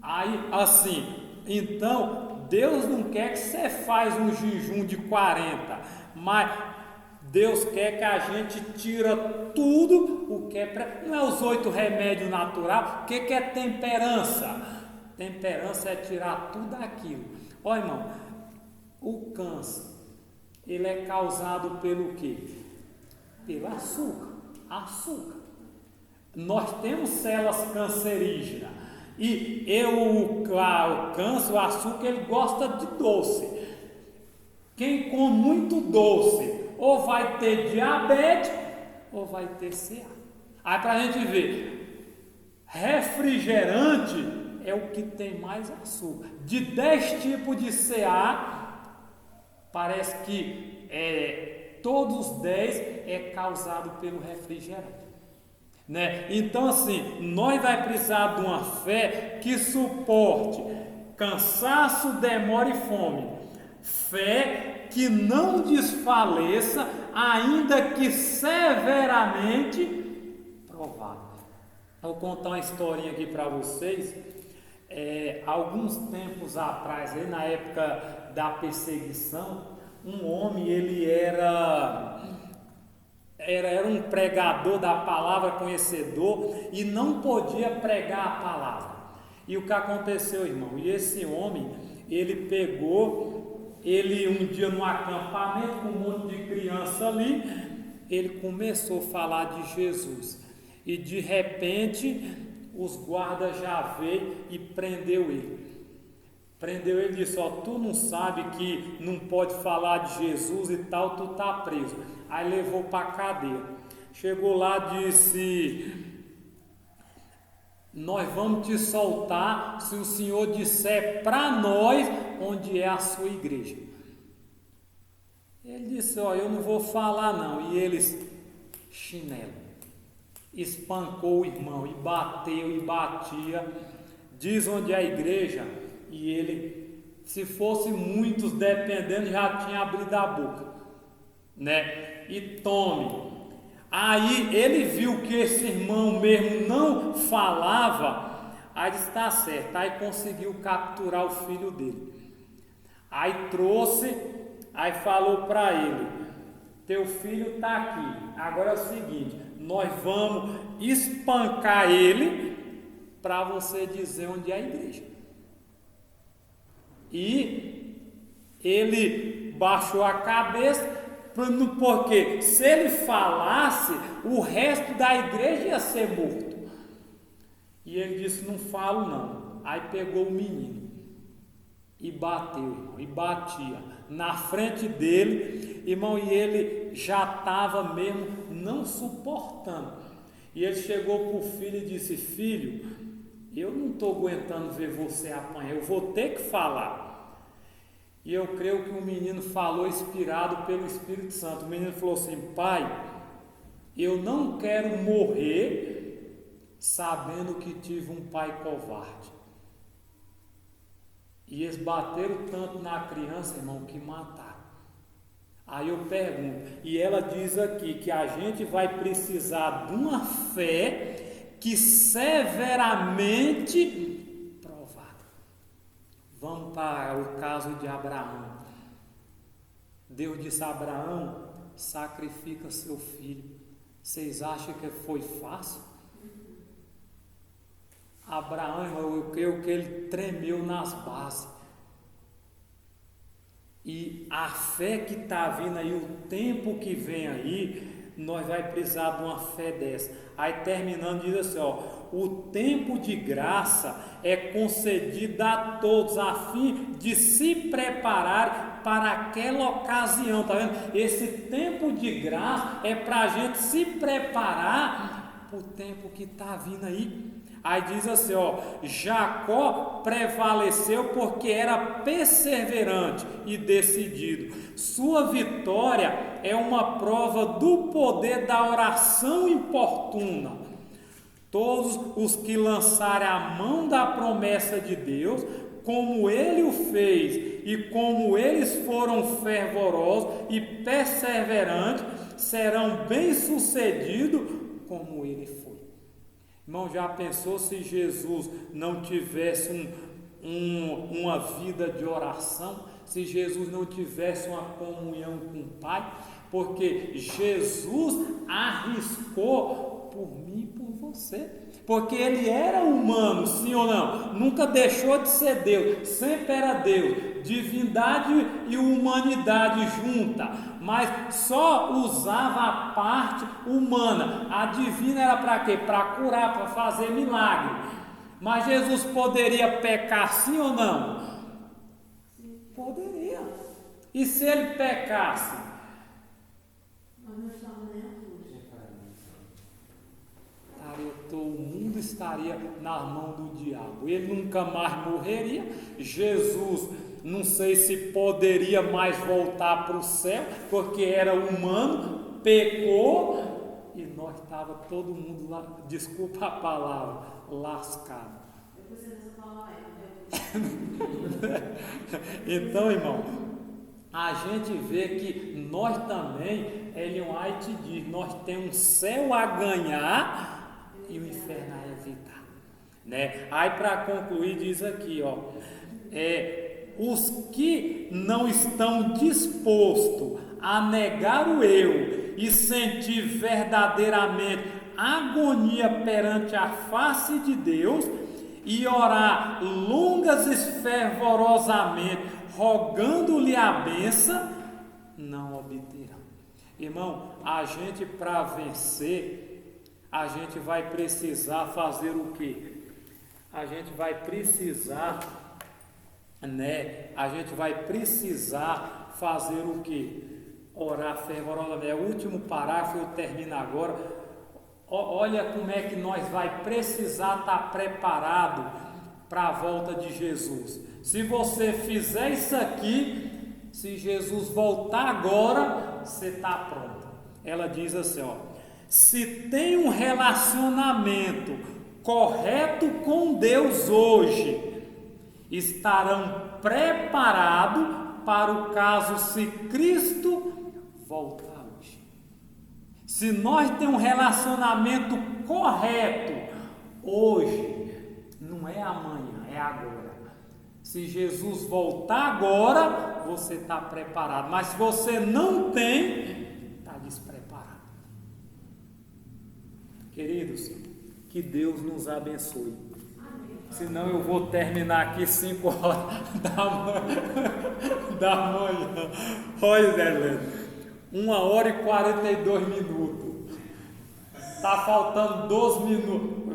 Aí, assim, então, Deus não quer que você faça um jejum de 40, mas Deus quer que a gente tira tudo o que é, não é os 8 remédios naturais. O que é temperança? Temperança é tirar tudo aquilo. Olha, irmão, o câncer, ele é causado pelo quê? Pelo açúcar. Açúcar. Nós temos células cancerígenas. E o câncer, o açúcar, ele gosta de doce. Quem come muito doce, ou vai ter diabetes, ou vai ter CA. Aí para a gente ver, refrigerante é o que tem mais açúcar. De 10 tipos de CA, parece que todos os 10 é causado pelo refrigerante. Né? Então assim, nós vai precisar de uma fé que suporte cansaço, demora e fome. Fé que não desfaleça, ainda que severamente provado. Vou contar uma historinha aqui para vocês. Alguns tempos atrás, aí, na época da perseguição, um homem, ele era um pregador da palavra, conhecedor, e não podia pregar a palavra. E o que aconteceu, irmão? E esse homem, ele um dia num acampamento com um monte de criança ali, ele começou a falar de Jesus. E de repente, os guardas já veio e prendeu ele. Prendeu ele e disse, tu não sabe que não pode falar de Jesus e tal, tu tá preso. Aí levou para a cadeia. Chegou lá e disse, nós vamos te soltar se o Senhor disser para nós onde é a sua igreja. Ele disse, eu não vou falar não. E eles, chinelo, espancou o irmão, e bateu e batia, diz onde é a igreja, e ele, se fosse muitos dependendo, já tinha abrido a boca, né? E tome. Aí ele viu que esse irmão mesmo não falava, aí disse, tá certo, aí conseguiu capturar o filho dele. Aí trouxe, aí falou para ele, teu filho está aqui, agora é o seguinte, nós vamos espancar ele para você dizer onde é a igreja. E ele baixou a cabeça, porque se ele falasse, o resto da igreja ia ser morto. E ele disse, não falo não. Aí pegou o menino e bateu, irmão, e batia na frente dele, irmão, e ele já estava mesmo não suportando. E ele chegou para o filho e disse, filho, eu não estou aguentando ver você apanhar, eu vou ter que falar. E eu creio que o menino falou inspirado pelo Espírito Santo. O menino falou assim, pai, eu não quero morrer sabendo que tive um pai covarde. E eles bateram tanto na criança, irmão, que mataram. Aí eu pergunto, e ela diz aqui que a gente vai precisar de uma fé que severamente Vamos para o caso de Abraão. Deus disse a Abraão, sacrifica seu filho. Vocês acham que foi fácil? Abraão, eu creio que ele tremeu nas bases. E a fé que está vindo aí, o tempo que vem aí, nós vai precisar de uma fé dessa. Aí terminando diz assim, o tempo de graça é concedido a todos a fim de se preparar para aquela ocasião, tá vendo? Esse tempo de graça é para a gente se preparar para o tempo que está vindo aí. Aí diz assim, ó, Jacó prevaleceu porque era perseverante e decidido. Sua vitória é uma prova do poder da oração importuna. Todos os que lançarem a mão da promessa de Deus, como ele o fez e como eles foram fervorosos e perseverantes, serão bem-sucedidos como ele foi. Irmão, já pensou se Jesus não tivesse uma vida de oração? Se Jesus não tivesse uma comunhão com o Pai? Porque Jesus arriscou por mim e por você. Porque ele era humano, sim ou não? Nunca deixou de ser Deus, sempre era Deus. Divindade e humanidade junta, mas só usava a parte humana. A divina era para quê? Para curar, para fazer milagre. Mas Jesus poderia pecar sim ou não? Poderia. E se ele pecasse? O mundo estaria na mão do diabo. Ele nunca mais morreria. Jesus, não sei se poderia mais voltar para o céu, porque era humano, pecou, e nós estava todo mundo lá, desculpa a palavra, lascado. Então, irmão, a gente vê que nós também, Ellen White diz, nós temos um céu a ganhar e o inferno a evitar, né? Aí para concluir diz aqui, ó, os que não estão dispostos a negar o eu e sentir verdadeiramente agonia perante a face de Deus e orar longas e fervorosamente rogando-lhe a bênção, não obterão. Irmão, a gente para vencer, a gente vai precisar fazer o quê? A gente vai precisar, né? A gente vai precisar fazer o quê? Orar fervorosamente. É o último parágrafo, eu termino agora. Olha como é que nós vai precisar estar preparado para a volta de Jesus. Se você fizer isso aqui, se Jesus voltar agora, você está pronto. Ela diz assim, ó. Se tem um relacionamento correto com Deus hoje, estarão preparados para o caso se Cristo voltar hoje. Se nós temos um relacionamento correto hoje, não é amanhã, é agora. Se Jesus voltar agora, você está preparado. Mas se você não tem, está despreparado. Queridos, que Deus nos abençoe. Senão eu vou terminar aqui 5 horas da manhã. Olha, Zé, 1h42. Está faltando 12 minutos,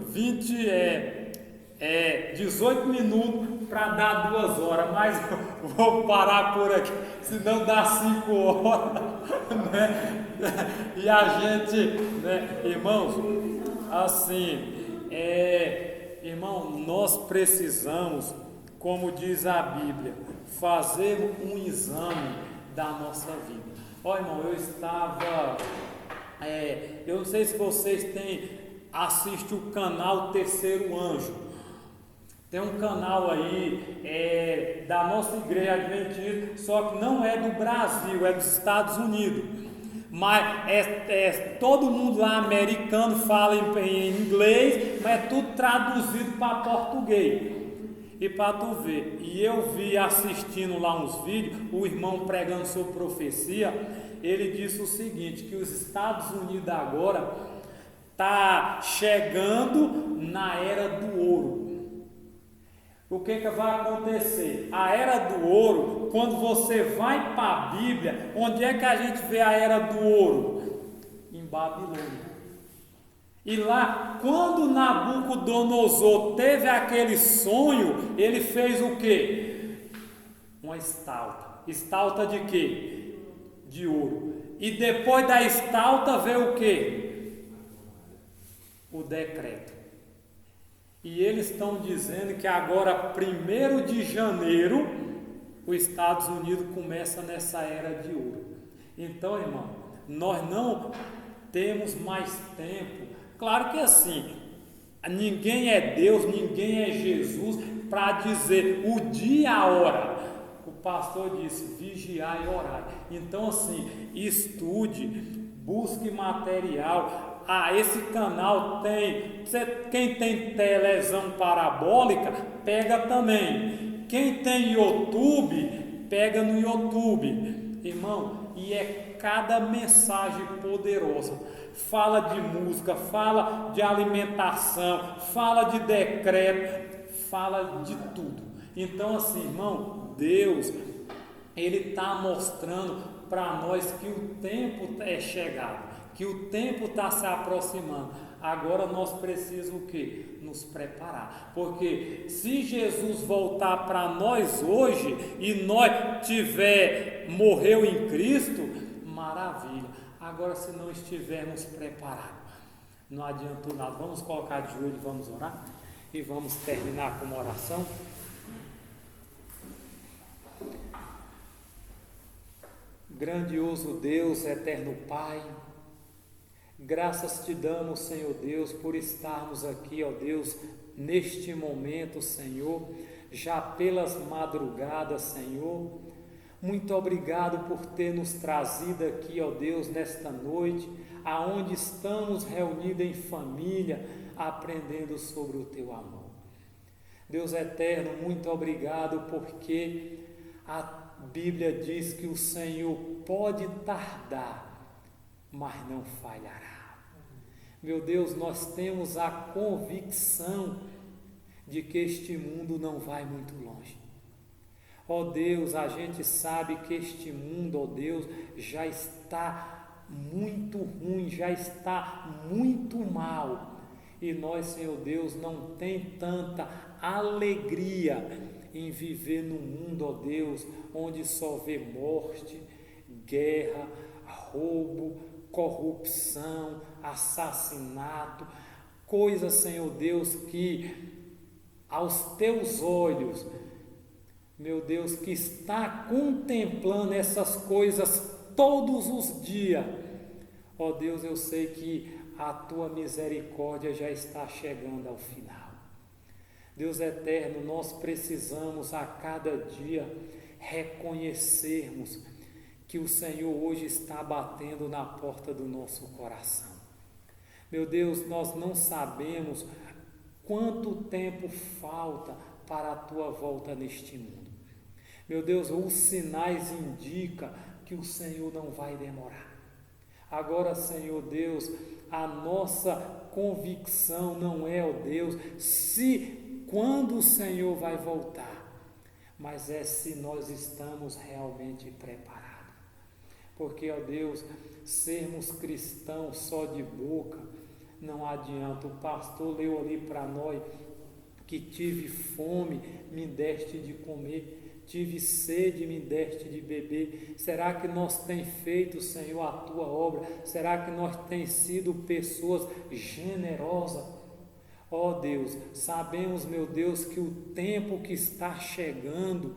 18 minutos para dar 2 horas, mas vou parar por aqui, senão dá 5 horas, né? E a gente, né, irmãos, assim, irmão, nós precisamos, como diz a Bíblia, fazer um exame da nossa vida. Ó, irmão, eu estava, eu não sei se vocês assistem o canal Terceiro Anjo. Tem um canal aí da nossa igreja adventista, só que não é do Brasil, é dos Estados Unidos. Mas todo mundo lá americano fala em inglês, mas é tudo traduzido para português. E para tu ver, e eu vi assistindo lá uns vídeos, o irmão pregando sobre profecia, ele disse o seguinte, que os Estados Unidos agora está chegando na era do ouro. O que vai acontecer? A era do ouro, quando você vai para a Bíblia, onde é que a gente vê a era do ouro? Em Babilônia. E lá, quando Nabucodonosor teve aquele sonho, ele fez o quê? Uma estátua. Estalta de quê? De ouro. E depois da estalta veio o quê? O decreto. E eles estão dizendo que agora, 1º de janeiro, os Estados Unidos começa nessa era de ouro. Então, irmão, nós não temos mais tempo. Claro que assim, ninguém é Deus, ninguém é Jesus para dizer o dia e a hora. O pastor disse, vigiar e orar. Então assim, estude, busque material. Esse canal tem, quem tem televisão parabólica, pega também. Quem tem YouTube, pega no YouTube. Irmão, e é cada mensagem poderosa. Fala de música, fala de alimentação, fala de decreto, fala de tudo. Então assim, irmão, Deus, Ele está mostrando para nós que o tempo é chegado, que o tempo está se aproximando. Agora nós precisamos o quê? Nos preparar. Porque se Jesus voltar para nós hoje e nós morreu em Cristo, maravilha. Agora se não estivermos preparados, não adiantou nada. Vamos colocar de joelho, vamos orar e vamos terminar com uma oração. Grandioso Deus, eterno Pai, graças te damos, Senhor Deus, por estarmos aqui, ó Deus, neste momento, Senhor, já pelas madrugadas, Senhor. Muito obrigado por ter nos trazido aqui, ó Deus, nesta noite, aonde estamos reunidos em família, aprendendo sobre o Teu amor. Deus eterno, muito obrigado porque a Bíblia diz que o Senhor pode tardar, mas não falhará. Meu Deus, nós temos a convicção de que este mundo não vai muito longe. Ó Deus, a gente sabe que este mundo, ó Deus, já está muito ruim, já está muito mal. E nós, Senhor Deus, não tem tanta alegria em viver num mundo, ó Deus, onde só vê morte, guerra, roubo, corrupção, assassinato, coisas, Senhor Deus, que aos teus olhos, meu Deus, que está contemplando essas coisas todos os dias, ó Deus, eu sei que a tua misericórdia já está chegando ao final. Deus eterno, nós precisamos a cada dia reconhecermos que o Senhor hoje está batendo na porta do nosso coração. Meu Deus, nós não sabemos quanto tempo falta para a tua volta neste mundo. Meu Deus, os sinais indicam que o Senhor não vai demorar. Agora, Senhor Deus, a nossa convicção não é, ó Deus, quando o Senhor vai voltar, mas é se nós estamos realmente preparados. Porque, ó Deus, sermos cristãos só de boca não adianta. O pastor leu ali para nós que tive fome, me deste de comer, tive sede, me deste de beber. Será que nós tem feito, Senhor, a tua obra? Será que nós tem sido pessoas generosas? Ó Deus, sabemos, meu Deus, que o tempo que está chegando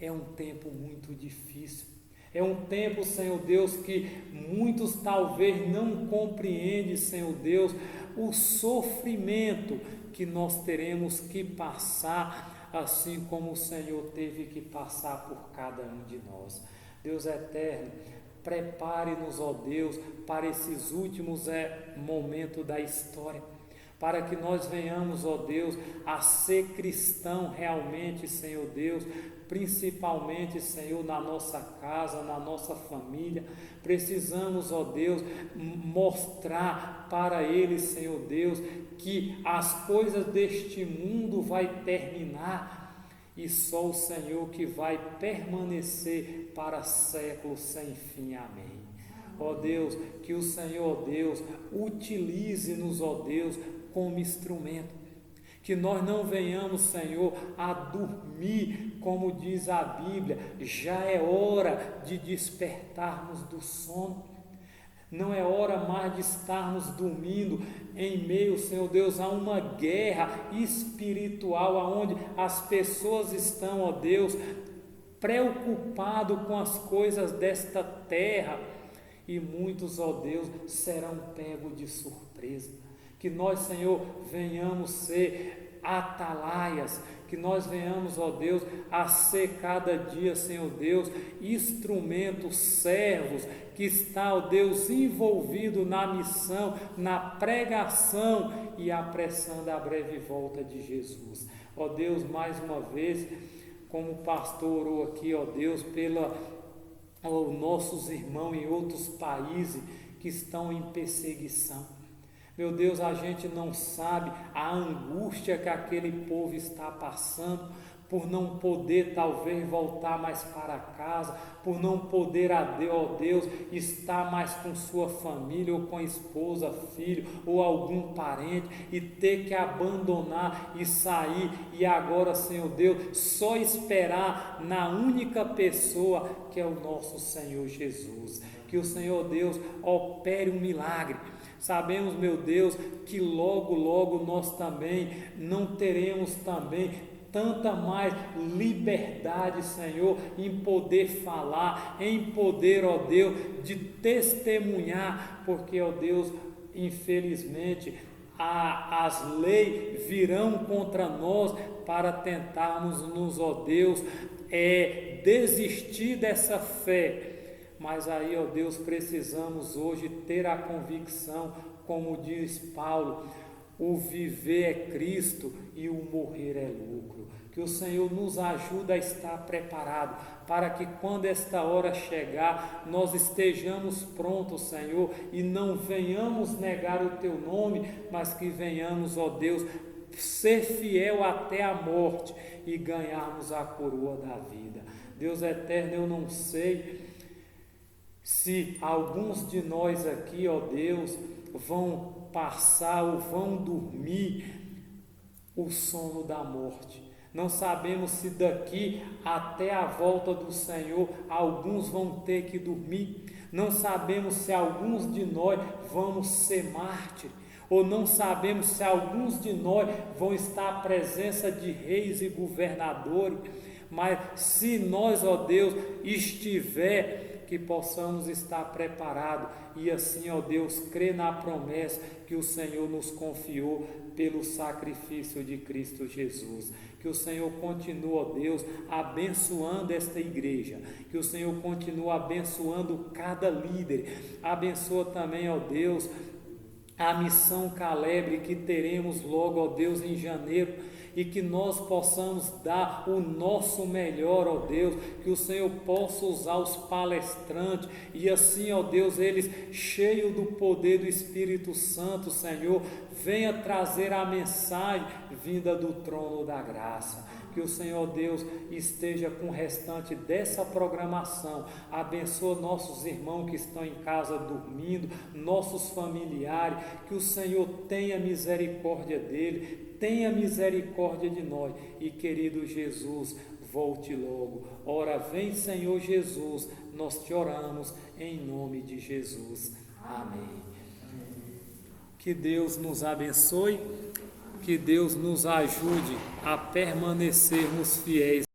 é um tempo muito difícil. É um tempo, Senhor Deus, que muitos talvez não compreendem, Senhor Deus, o sofrimento que nós teremos que passar, assim como o Senhor teve que passar por cada um de nós. Deus eterno, prepare-nos, ó Deus, para esses últimos momentos da história, para que nós venhamos, ó Deus, a ser cristão realmente, Senhor Deus, principalmente, Senhor, na nossa casa, na nossa família. Precisamos, ó Deus, mostrar para eles, Senhor Deus, que as coisas deste mundo vai terminar e só o Senhor que vai permanecer para séculos sem fim. Amém. Ó Deus, que o Senhor, ó Deus, utilize-nos, ó Deus, como instrumento, Que nós não venhamos, Senhor, a dormir, como diz a Bíblia, já é hora de despertarmos do sono. Não é hora mais de estarmos dormindo em meio, Senhor Deus, a uma guerra espiritual, onde as pessoas estão, ó Deus, preocupados com as coisas desta terra, e muitos, ó Deus, serão pegos de surpresa. Que nós, Senhor, venhamos ser atalaias, que nós venhamos, ó Deus, a ser cada dia, Senhor Deus, instrumentos, servos, que está, ó Deus, envolvido na missão, na pregação e apressando a breve volta de Jesus. Ó Deus, mais uma vez, como o pastor orou aqui, ó Deus, pela nossos irmãos em outros países que estão em perseguição. Meu Deus, a gente não sabe a angústia que aquele povo está passando, por não poder talvez voltar mais para casa, por não poder, ó Deus, estar mais com sua família, ou com a esposa, filho, ou algum parente, e ter que abandonar e sair, e agora, Senhor Deus, só esperar na única pessoa que é o nosso Senhor Jesus. Que o Senhor Deus opere um milagre. Sabemos, meu Deus, que logo, logo nós também não teremos também tanta mais liberdade, Senhor, em poder falar, em poder, ó Deus, de testemunhar, porque, ó Deus, infelizmente, as leis virão contra nós para tentarmos, ó Deus, desistir dessa fé. Mas aí, ó Deus, precisamos hoje ter a convicção, como diz Paulo, o viver é Cristo e o morrer é lucro. Que o Senhor nos ajude a estar preparado, para que quando esta hora chegar, nós estejamos prontos, Senhor, e não venhamos negar o Teu nome, mas que venhamos, ó Deus, ser fiel até a morte e ganharmos a coroa da vida. Deus eterno, eu não sei se alguns de nós aqui, ó Deus, vão passar ou vão dormir o sono da morte. Não sabemos se daqui até a volta do Senhor alguns vão ter que dormir. Não sabemos se alguns de nós vamos ser mártires. Ou não sabemos se alguns de nós vão estar à presença de reis e governadores. Mas se nós, ó Deus, estiver, que possamos estar preparados e assim, ó Deus, crer na promessa que o Senhor nos confiou pelo sacrifício de Cristo Jesus. Que o Senhor continue, ó Deus, abençoando esta igreja, que o Senhor continue abençoando cada líder, abençoa também, ó Deus, a missão Calebre que teremos logo, ó Deus, em janeiro, e que nós possamos dar o nosso melhor, ó Deus, que o Senhor possa usar os palestrantes, e assim, ó Deus, eles cheios do poder do Espírito Santo, Senhor, venha trazer a mensagem vinda do trono da graça. Que o Senhor Deus esteja com o restante dessa programação, abençoa nossos irmãos que estão em casa dormindo, nossos familiares, que o Senhor tenha misericórdia dele, tenha misericórdia de nós, e querido Jesus, volte logo. Ora, vem Senhor Jesus, nós te oramos em nome de Jesus. Amém. Que Deus nos abençoe, que Deus nos ajude a permanecermos fiéis